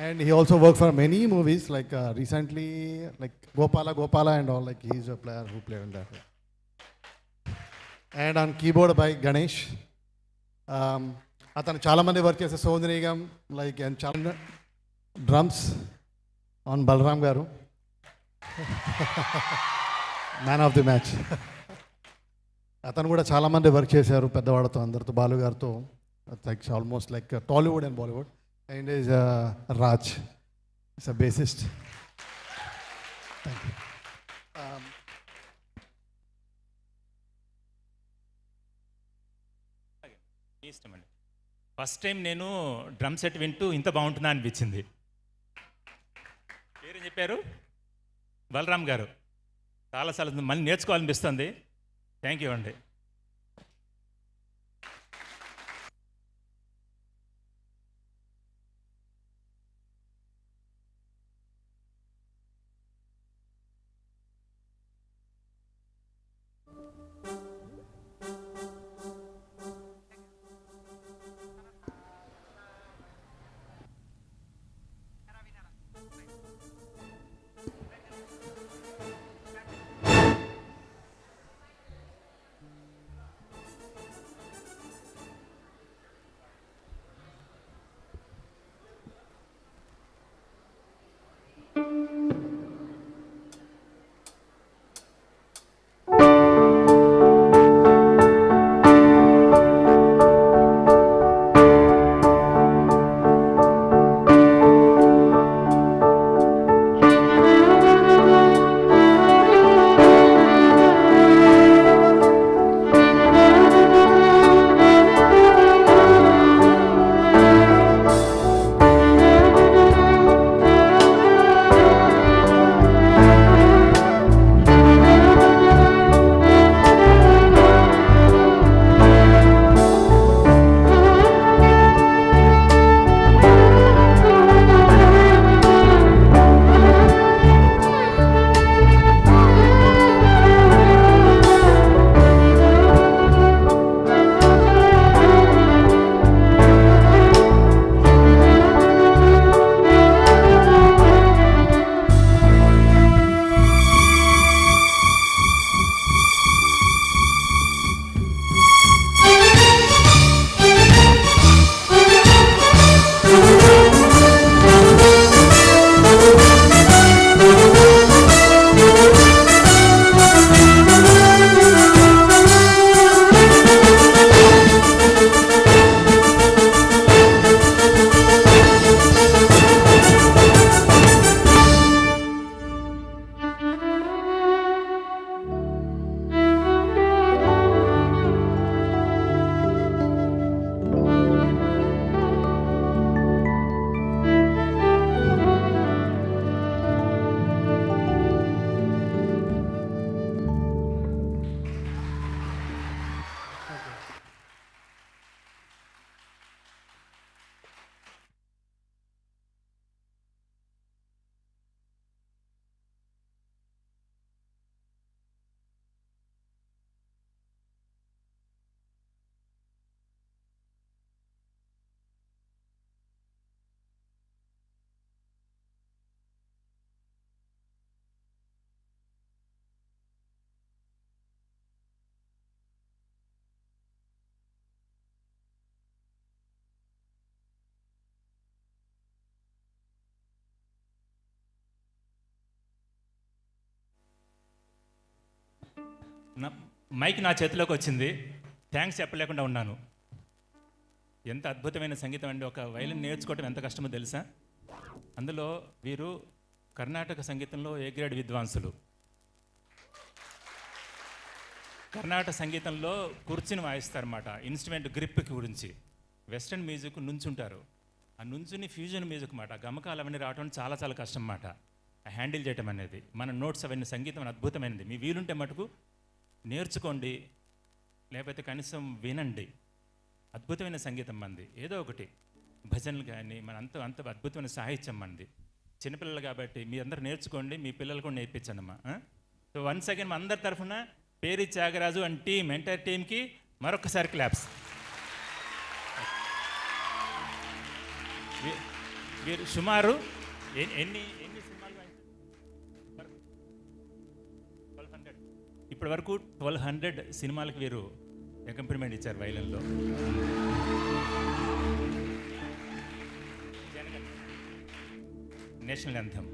And he also worked for many movies, like recently, like Gopala and all, like he's a player who played in that. And on keyboard by Ganesh. Atanu chala mandi work chese Soundarigam, like, and chala drums on Balram garu. Man of the match. Atanu kuda chala mandi work chesaru peddavadato andartho, Balu gartho. Like almost like Tollywood and Bollywood. And is Raj. He's a bassist. Thank you. ఇష్టం అండి. First time నేను drum set వింటూ ఇంత బాగుంటుందా అనిపించింది. పేరేం చెప్పారు? బలరామ్ గారు. చాలాసార్లు మళ్ళీ నేర్చుకోవాలనిపిస్తుంది. థ్యాంక్ యూ అండి. మైక్ నా చేతిలోకి వచ్చింది, థ్యాంక్స్ చెప్పలేకుండా ఉన్నాను. ఎంత అద్భుతమైన సంగీతం అండి. ఒక వైలిన్ నేర్చుకోవటం ఎంత కష్టమో తెలుసా? అందులో వీరు కర్ణాటక సంగీతంలో ఏ గ్రేడ్ విద్వాంసులు. కర్ణాటక సంగీతంలో కూర్చుని వాయిస్తారన్నమాట, ఇన్స్ట్రుమెంట్ గ్రిప్ గురించి. వెస్ట్రన్ మ్యూజిక్ నుంచుంటారు, ఆ నుంచుని ఫ్యూజన్ మ్యూజిక్ మాట, గమకాలు అవన్నీ రావడం చాలా చాలా కష్టం అన్నమాట, హ్యాండిల్ చేయటం అనేది. మన నోట్స్ అవన్నీ సంగీతం అద్భుతమైనది. మీ వీలుంటే మటుకు నేర్చుకోండి, లేకపోతే కనీసం వినండి. అద్భుతమైన సంగీతం మంది. ఏదో ఒకటి భజనలు కానీ మన అంత అద్భుతమైన సాహిత్యం మంది. చిన్నపిల్లలు కాబట్టి మీ అందరూ నేర్చుకోండి, మీ పిల్లలు కూడా నేర్పించండి అమ్మా. సో వన్స్ అగైన్ మా అందరి తరఫున పేరి త్యాగరాజు అండ్ టీమ్, ఎంటైర్ టీమ్కి మరొకసారి క్లాప్స్. వీరు సుమారు ఎన్ని సినిమాలు 1200 ఇప్పటి వరకు 1200 సినిమాలకు వీరు అకంపెనిమెంట్ ఇచ్చారు వైలన్లో. National anthem